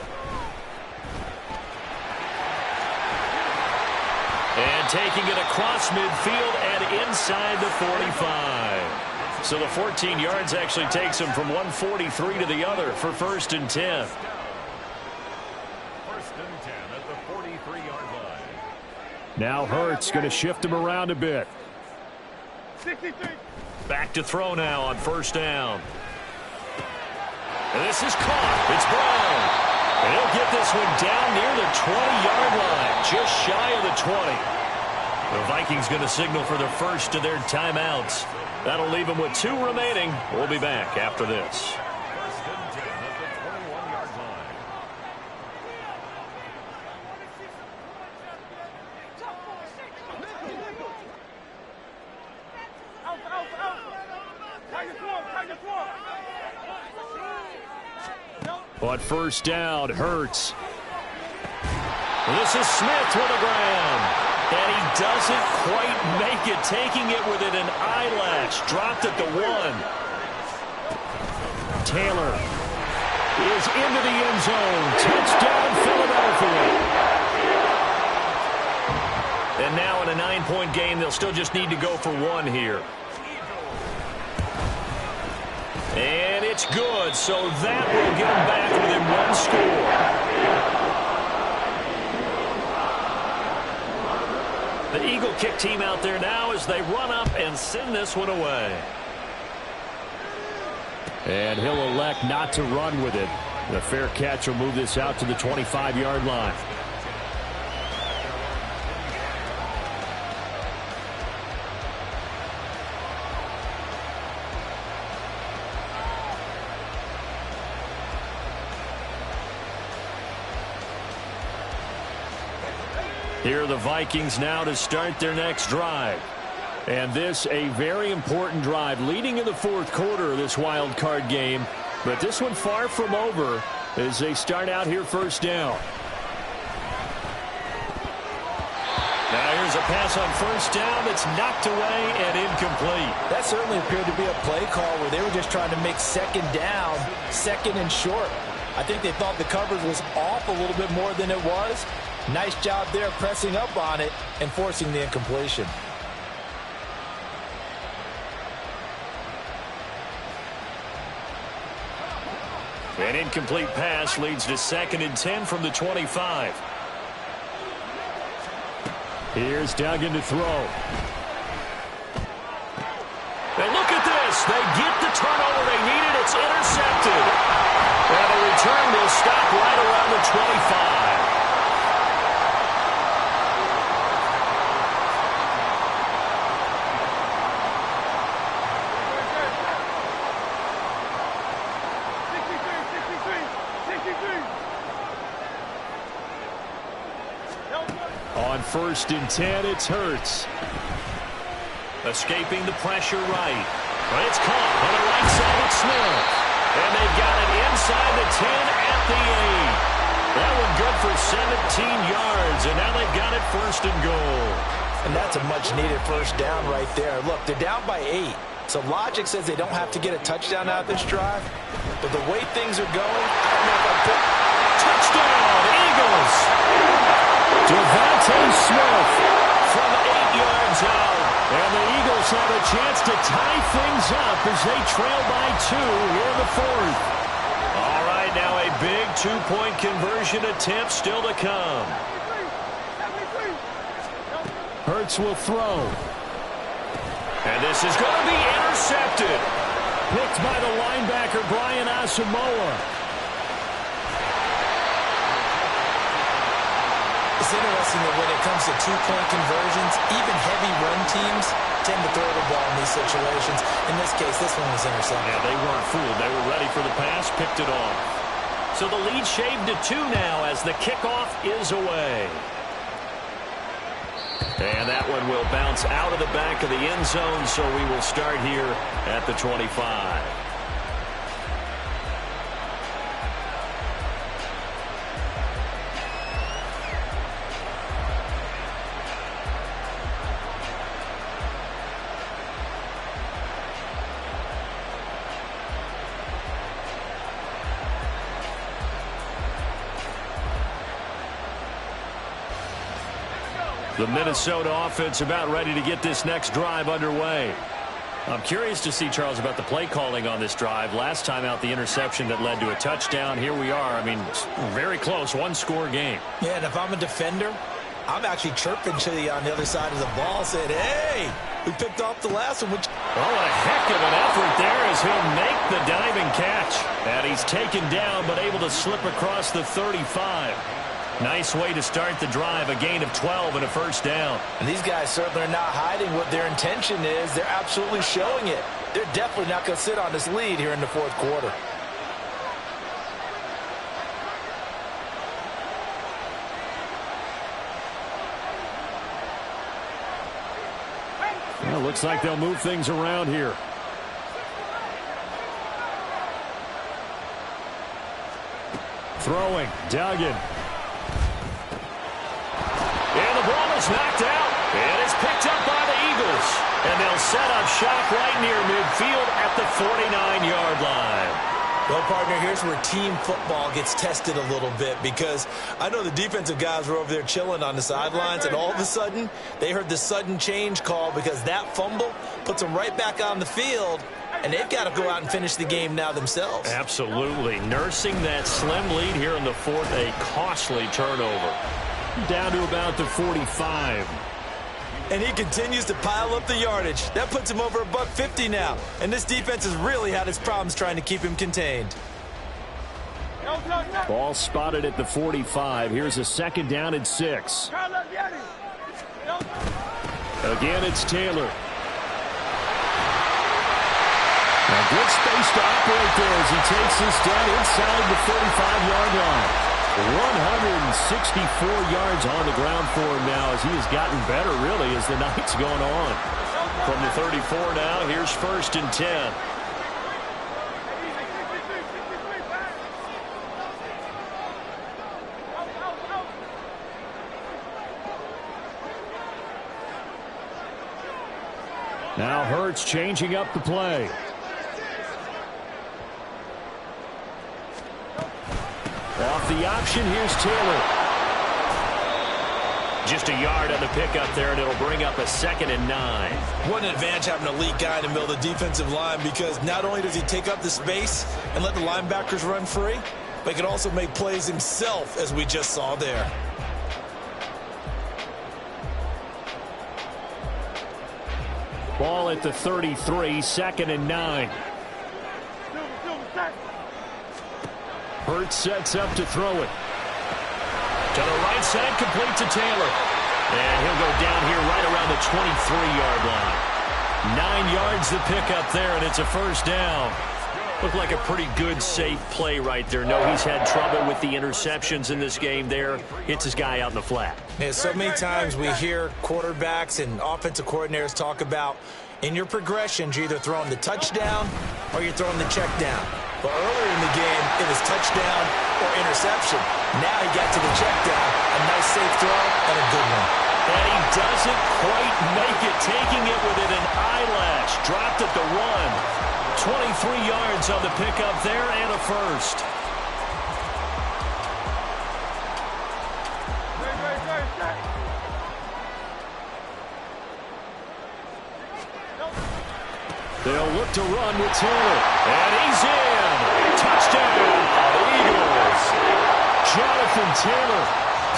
Speaker 1: And taking it across midfield and inside the 45. So the 14 yards actually takes him from 143 to the other for first and 10.
Speaker 3: First and 10 at the 43-yard line.
Speaker 1: Now Hurts going to shift him around a bit.
Speaker 3: 63.
Speaker 1: Back to throw now on first down. And this is caught. It's Brown. And he'll get this one down near the 20-yard line, just shy of the 20. The Vikings going to signal for the first of their timeouts. That'll leave them with 2 remaining. We'll be back after this.
Speaker 3: First and 10 at the 21-yard line.
Speaker 1: On first down, Hurts. This is Smith with the ground. And he doesn't quite make it, taking it within an eyelash. Dropped at the 1. Taylor is into the end zone. Touchdown, Philadelphia. And now in a 9-point game, they'll still just need to go for 1 here. And it's good, so that will get them back within 1 score. The Eagle kick team out there now as they run up and send this one away. And he'll elect not to run with it. The fair catch will move this out to the 25-yard line. Here are the Vikings now to start their next drive. And this a very important drive leading in the fourth quarter of this wild card game. But this one far from over as they start out here first down. Now here's a pass on first down that's knocked away and incomplete.
Speaker 2: That certainly appeared to be a play call where they were just trying to make second down, second and short. I think they thought the coverage was off a little bit more than it was. Nice job there pressing up on it and forcing the incompletion.
Speaker 1: An incomplete pass leads to 2nd and 10 from the 25. Here's Duggan to throw. And look at this. They get the turnover they needed. It's intercepted. And the return will stop right around the 25. On 1st and 10, it's Hurts. Escaping the pressure right. But it's caught on the right side of Smith. And they've got it inside the 10 at the 8. That one good for 17 yards. And now they've got it 1st and goal.
Speaker 2: And that's a much-needed first down right there. Look, they're down by 8. So logic says they don't have to get a touchdown out of this drive. But the way things are going, I don't know if I put...
Speaker 1: Touchdown, Eagles! Devontae Smith from 8 yards out. And the Eagles have a chance to tie things up as they trail by 2 here in the 4th. All right, now a big 2-point conversion attempt still to come. Hurts will throw. And this is going to be intercepted. Picked by the linebacker, Brian Asamoah.
Speaker 2: It's interesting that when it comes to 2-point conversions, even heavy run teams tend to throw the ball in these situations. In this case, this one was intercepted.
Speaker 1: Yeah, they weren't fooled. They were ready for the pass, picked it off. So the lead shaved to 2 now as the kickoff is away. And that one will bounce out of the back of the end zone, so we will start here at the 25. The Minnesota offense about ready to get this next drive underway. I'm curious to see, Charles, about the play calling on this drive. Last time out, the interception that led to a touchdown. Here we are. I mean, very close, 1-score game.
Speaker 2: Yeah, and if I'm a defender, I'm actually chirping to you on the other side of the ball, saying, hey, we picked off the last one.
Speaker 1: Well, a heck of an effort there as he'll make the diving catch. And he's taken down, but able to slip across the 35. Nice way to start the drive, a gain of 12 and a first down.
Speaker 2: And these guys certainly are not hiding what their intention is. They're absolutely showing it. They're definitely not going to sit on this lead here in the fourth quarter.
Speaker 1: Well, looks like they'll move things around here. Throwing, Duggan. And the ball is knocked out. And it's picked up by the Eagles. And they'll set up shop right near midfield at the 49-yard line.
Speaker 2: Well, partner, here's where team football gets tested a little bit, because I know the defensive guys were over there chilling on the sidelines, and all of a sudden they heard the sudden change call because that fumble puts them right back on the field, and they've got to go out and finish the game now themselves.
Speaker 1: Absolutely. Nursing that slim lead here in the 4th, a costly turnover. Down to about the 45.
Speaker 2: And he continues to pile up the yardage. That puts him over $150 now. And this defense has really had its problems trying to keep him contained.
Speaker 1: Ball spotted at the 45. Here's a 2nd down and 6. Again, it's Taylor. A good space to operate there as he takes this down inside the 35-yard line. 164 yards on the ground for him now as he has gotten better, really, as the night's going on. From the 34 now, here's 1st and 10. Now Hurts changing up the play. Off the option, here's Taylor. Just a yard on the pickup there, and it'll bring up a 2nd and 9.
Speaker 2: What an advantage having a lead guy in the middle of the defensive line, because not only does he take up the space and let the linebackers run free, but he can also make plays himself, as we just saw there.
Speaker 1: Ball at the 33, 2nd and 9. Hurts sets up to throw it. To the right side, complete to Taylor. And he'll go down here right around the 23-yard line. 9 yards the pickup there, and it's a 1st down. Looked like a pretty good, safe play right there. No, he's had trouble with the interceptions in this game there. Hits his guy out in the flat.
Speaker 2: Yeah, so many times we hear quarterbacks and offensive coordinators talk about in your progressions, you're either throwing the touchdown or you're throwing the check down. But earlier in the game, it was touchdown or interception. Now he got to the check down. A nice safe throw and a good one.
Speaker 1: And he doesn't quite make it, taking it within an eyelash. Dropped at the 1. 23 yards on the pickup there and a 1st. They'll look to run with Taylor. And he's in. Touchdown, Eagles. Jonathan Taylor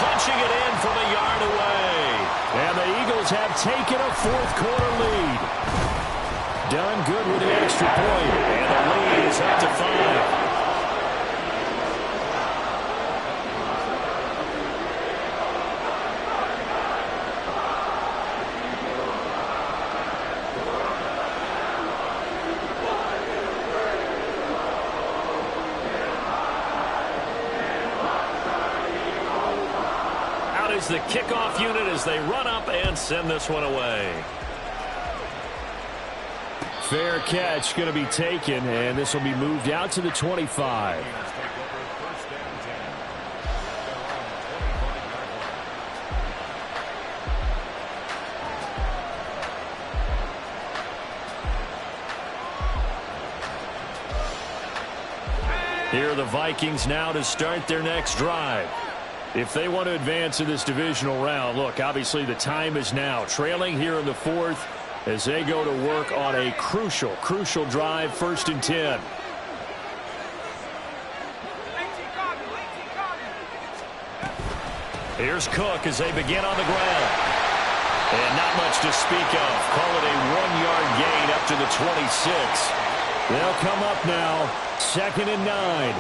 Speaker 1: punching it in from a yard away. And the Eagles have taken a 4th-quarter lead. Done good with the extra point. And the lead is up to 5. The kickoff unit as they run up and send this one away. Fair catch going to be taken, and this will be moved out to the 25. Here are the Vikings now to start their next drive. If they want to advance in this divisional round, look, obviously the time is now. Trailing here in the 4th as they go to work on a crucial drive, 1st and 10. Here's Cook as they begin on the ground. And not much to speak of. Call it a 1-yard gain up to the 26. They'll come up now, 2nd and 9.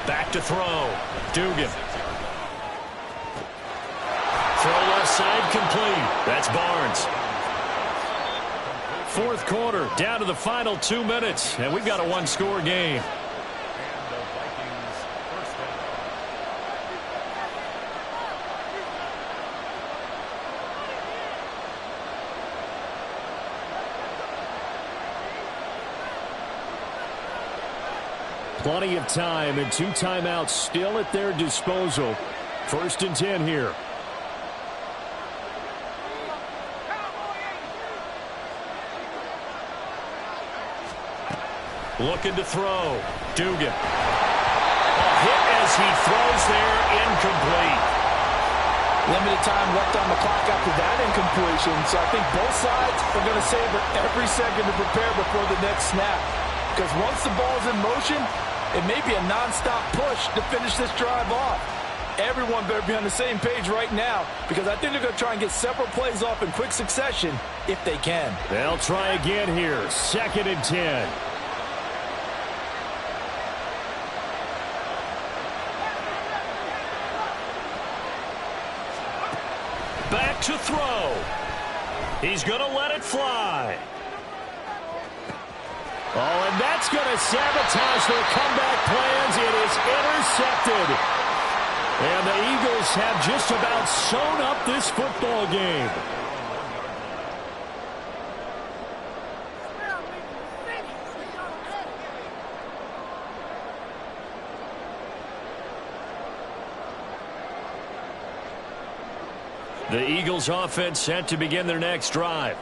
Speaker 1: Back to throw. Dugan. Throw left side complete. That's Barnes. 4th quarter, down to the final 2 minutes, and we've got a 1-score game. Plenty of time and 2 timeouts still at their disposal. 1st and 10 here. Looking to throw. Dugan. A hit as he throws there, incomplete.
Speaker 4: Limited time left on the clock after that incompletion, so I think both sides are going to savor every second to prepare before the next snap. Because once the ball's in motion, it may be a non-stop push to finish this drive off. everyone better be on the same page right now, because I think they're going to try and get several plays off in quick succession if they can.
Speaker 1: They'll try again here. 2nd and 10. Back to throw. He's going to let it fly. Oh, and that's going to sabotage their comeback plans. It is intercepted. And the Eagles have just about sewn up this football game. The Eagles offense set to begin their next drive.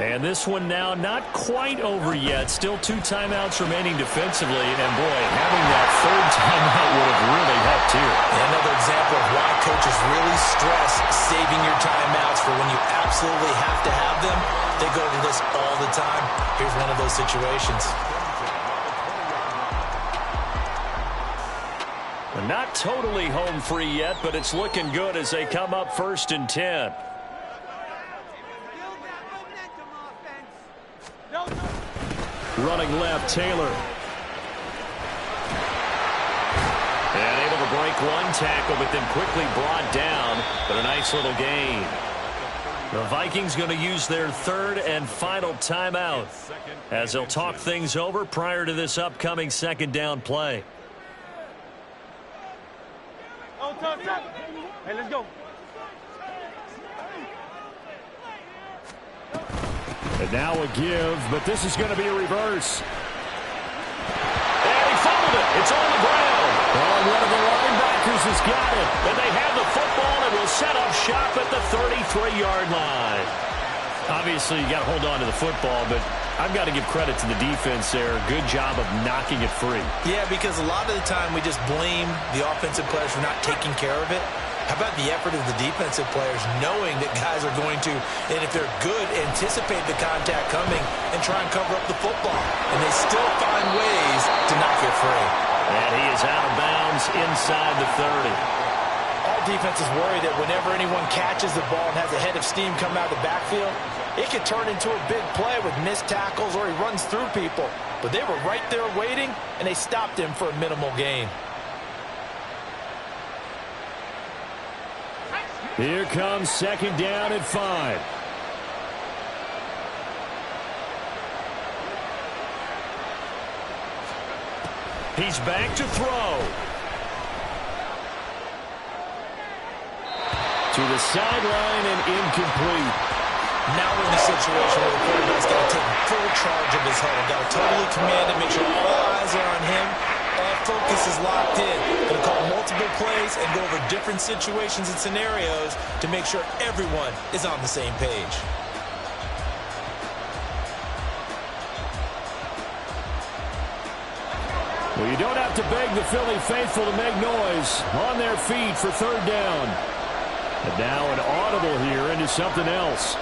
Speaker 1: And this one now not quite over yet. Still 2 timeouts remaining defensively. And, boy, having that 3rd timeout would have really helped here.
Speaker 2: Another example of why coaches really stress saving your timeouts for when you absolutely have to have them. They go to this all the time. Here's one of those situations.
Speaker 1: Not totally home free yet, but it's looking good as they come up 1st and 10. Running left, Taylor. And able to break 1 tackle, but then quickly brought down. But a nice little gain. The Vikings going to use their 3rd and final timeout as they'll talk things over prior to this upcoming 2nd down play.
Speaker 5: Hey, let's go.
Speaker 1: And now a give, but this is going to be a reverse. And he fumbled it. It's on the ground. Oh, one of the linebackers has got it. And they have the football and will set up shop at the 33-yard line. Obviously, you got to hold on to the football, but I've got to give credit to the defense there. Good job of knocking it free.
Speaker 2: Yeah, because a lot of the time we just blame the offensive players for not taking care of it. How about the effort of the defensive players knowing that guys are going to, and if they're good, anticipate the contact coming and try and cover up the football. And they still find ways to knock it free.
Speaker 1: And he is out of bounds inside the 30.
Speaker 2: All defenses worry that whenever anyone catches the ball and has a head of steam come out of the backfield, it could turn into a big play with missed tackles or he runs through people. But they were right there waiting, and they stopped him for a minimal gain.
Speaker 1: Here comes 2nd down and 5. He's back to throw. To the sideline and incomplete.
Speaker 2: Now we're in a situation where the quarterback's got to take full charge of his huddle. Got to totally command it, make sure all eyes are on him. All focus is locked in. Going to call multiple plays and go over different situations and scenarios to make sure everyone is on the same page.
Speaker 1: Well, you don't have to beg the Philly faithful to make noise. On their feet for 3rd down. And now an audible here into something else.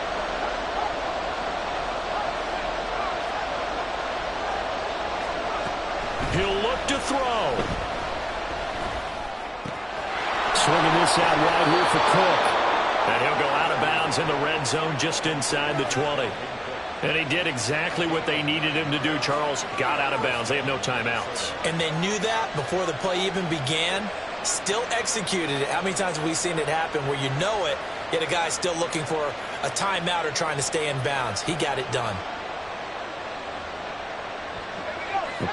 Speaker 1: He'll look to throw. Swinging this out right here for Cook. And he'll go out of bounds in the red zone just inside the 20. And he did exactly what they needed him to do, Charles. Got out of bounds. They have no timeouts.
Speaker 2: And they knew that before the play even began. Still executed it. How many times have we seen it happen where you know it, yet a guy's still looking for a timeout or trying to stay in bounds? He got it done.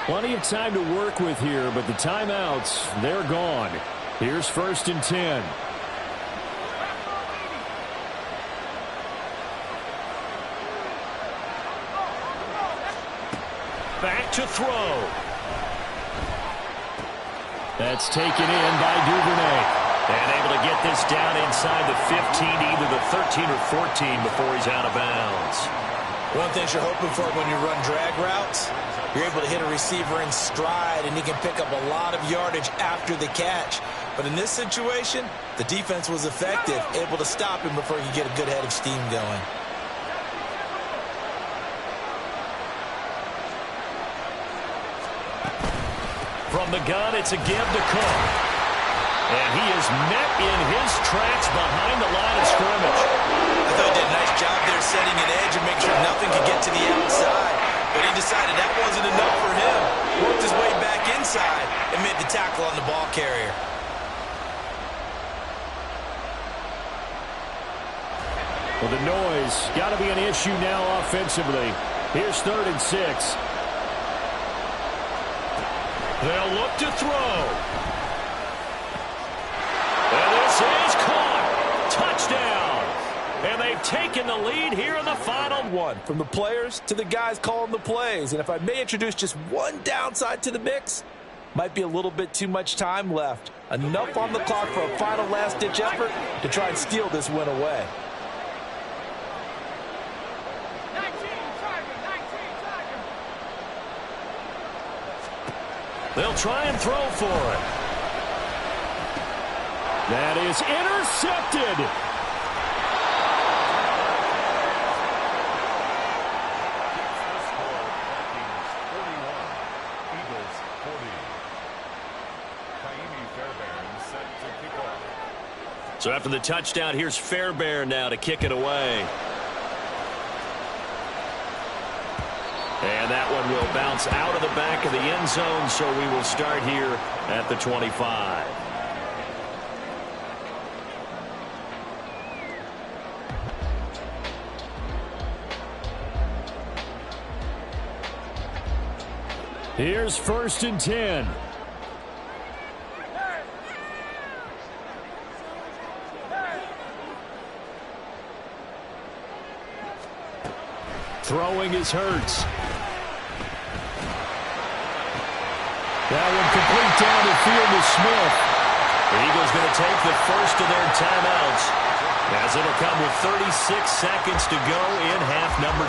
Speaker 1: Plenty of time to work with here, but the timeouts, they're gone. Here's 1st and 10. Back to throw. That's taken in by Duvernay. And able to get this down inside the 15, either the 13 or 14 before he's out of bounds.
Speaker 2: One thing you're hoping for when you run drag routes, you're able to hit a receiver in stride, and he can pick up a lot of yardage after the catch. But in this situation, the defense was effective, able to stop him before he could get a good head of steam going.
Speaker 1: From the gun, it's a give to Cook. And he is met in his tracks behind the line of scrimmage.
Speaker 2: I thought he did a nice job there setting an edge and making sure nothing could get to the outside. But he decided that wasn't enough for him. Worked his way back inside and made the tackle on the ball carrier.
Speaker 1: Well, the noise got to be an issue now offensively. Here's 3rd and 6. They'll look to throw. And this is caught. Touchdown. And they've taken the lead here in the final
Speaker 4: one. From the players to the guys calling the plays. And if I may introduce just one downside to the mix, might be a little bit too much time left. Enough on the clock for a final last-ditch effort to try and steal this win away.
Speaker 1: They'll try and throw for it. That is intercepted. So after the touchdown, here's Fairbairn now to kick it away. And that one will bounce out of the back of the end zone, so we will start here at the 25. Here's 1st and 10. Throwing is Hurts. That one complete down the field to Smith. The Eagles going to take the first of their timeouts, as it'll come with 36 seconds to go in half number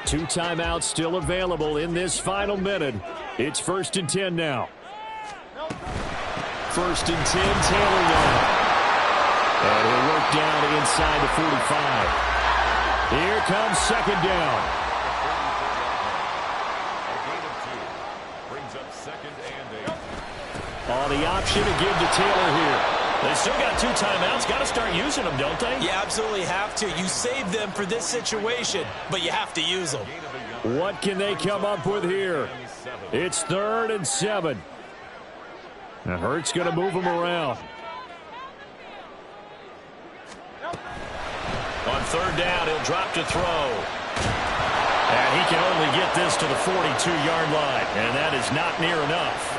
Speaker 1: 2. 2 timeouts still available in this final minute. It's 1st and 10 now. 1st and 10, Taylor now. And he'll work down inside the 45. Here comes 2nd down.
Speaker 3: Brings up 2nd and 8.
Speaker 1: On the option to give to Taylor here. They still got 2 timeouts. Got to start using them, don't they?
Speaker 2: You absolutely have to. You save them for this situation, but you have to use them.
Speaker 1: What can they come up with here? It's 3rd and 7. Now Hurts going to move him around. On 3rd down, he'll drop to throw. And he can only get this to the 42-yard line, and that is not near enough.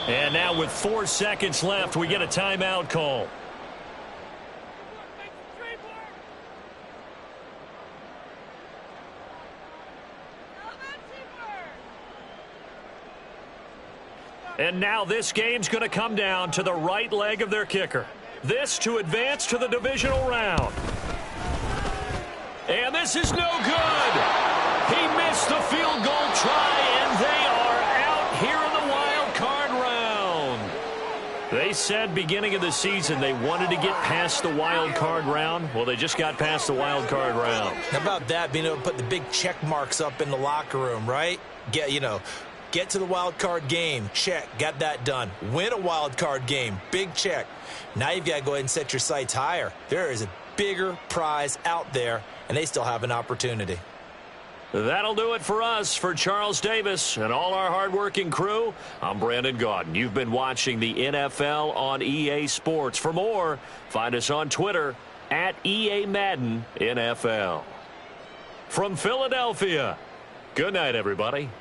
Speaker 1: And now with 4 seconds left, we get a timeout call. And now this game's going to come down to the right leg of their kicker. This to advance to the divisional round. And this is no good. He missed the field goal try, and they are out here in the wild card round. They said beginning of the season they wanted to get past the wild card round. Well, they just got past the wild card round.
Speaker 2: How about that, being able to put the big check marks up in the locker room, right? Get to the wild card game. Check. Got that done. Win a wild card game. Big check. Now you've got to go ahead and set your sights higher. There is a bigger prize out there, and they still have an opportunity.
Speaker 1: That'll do it for us. For Charles Davis and all our hardworking crew, I'm Brandon Gaudin. You've been watching the NFL on EA Sports. For more, find us on Twitter at EA Madden NFL. From Philadelphia, good night, everybody.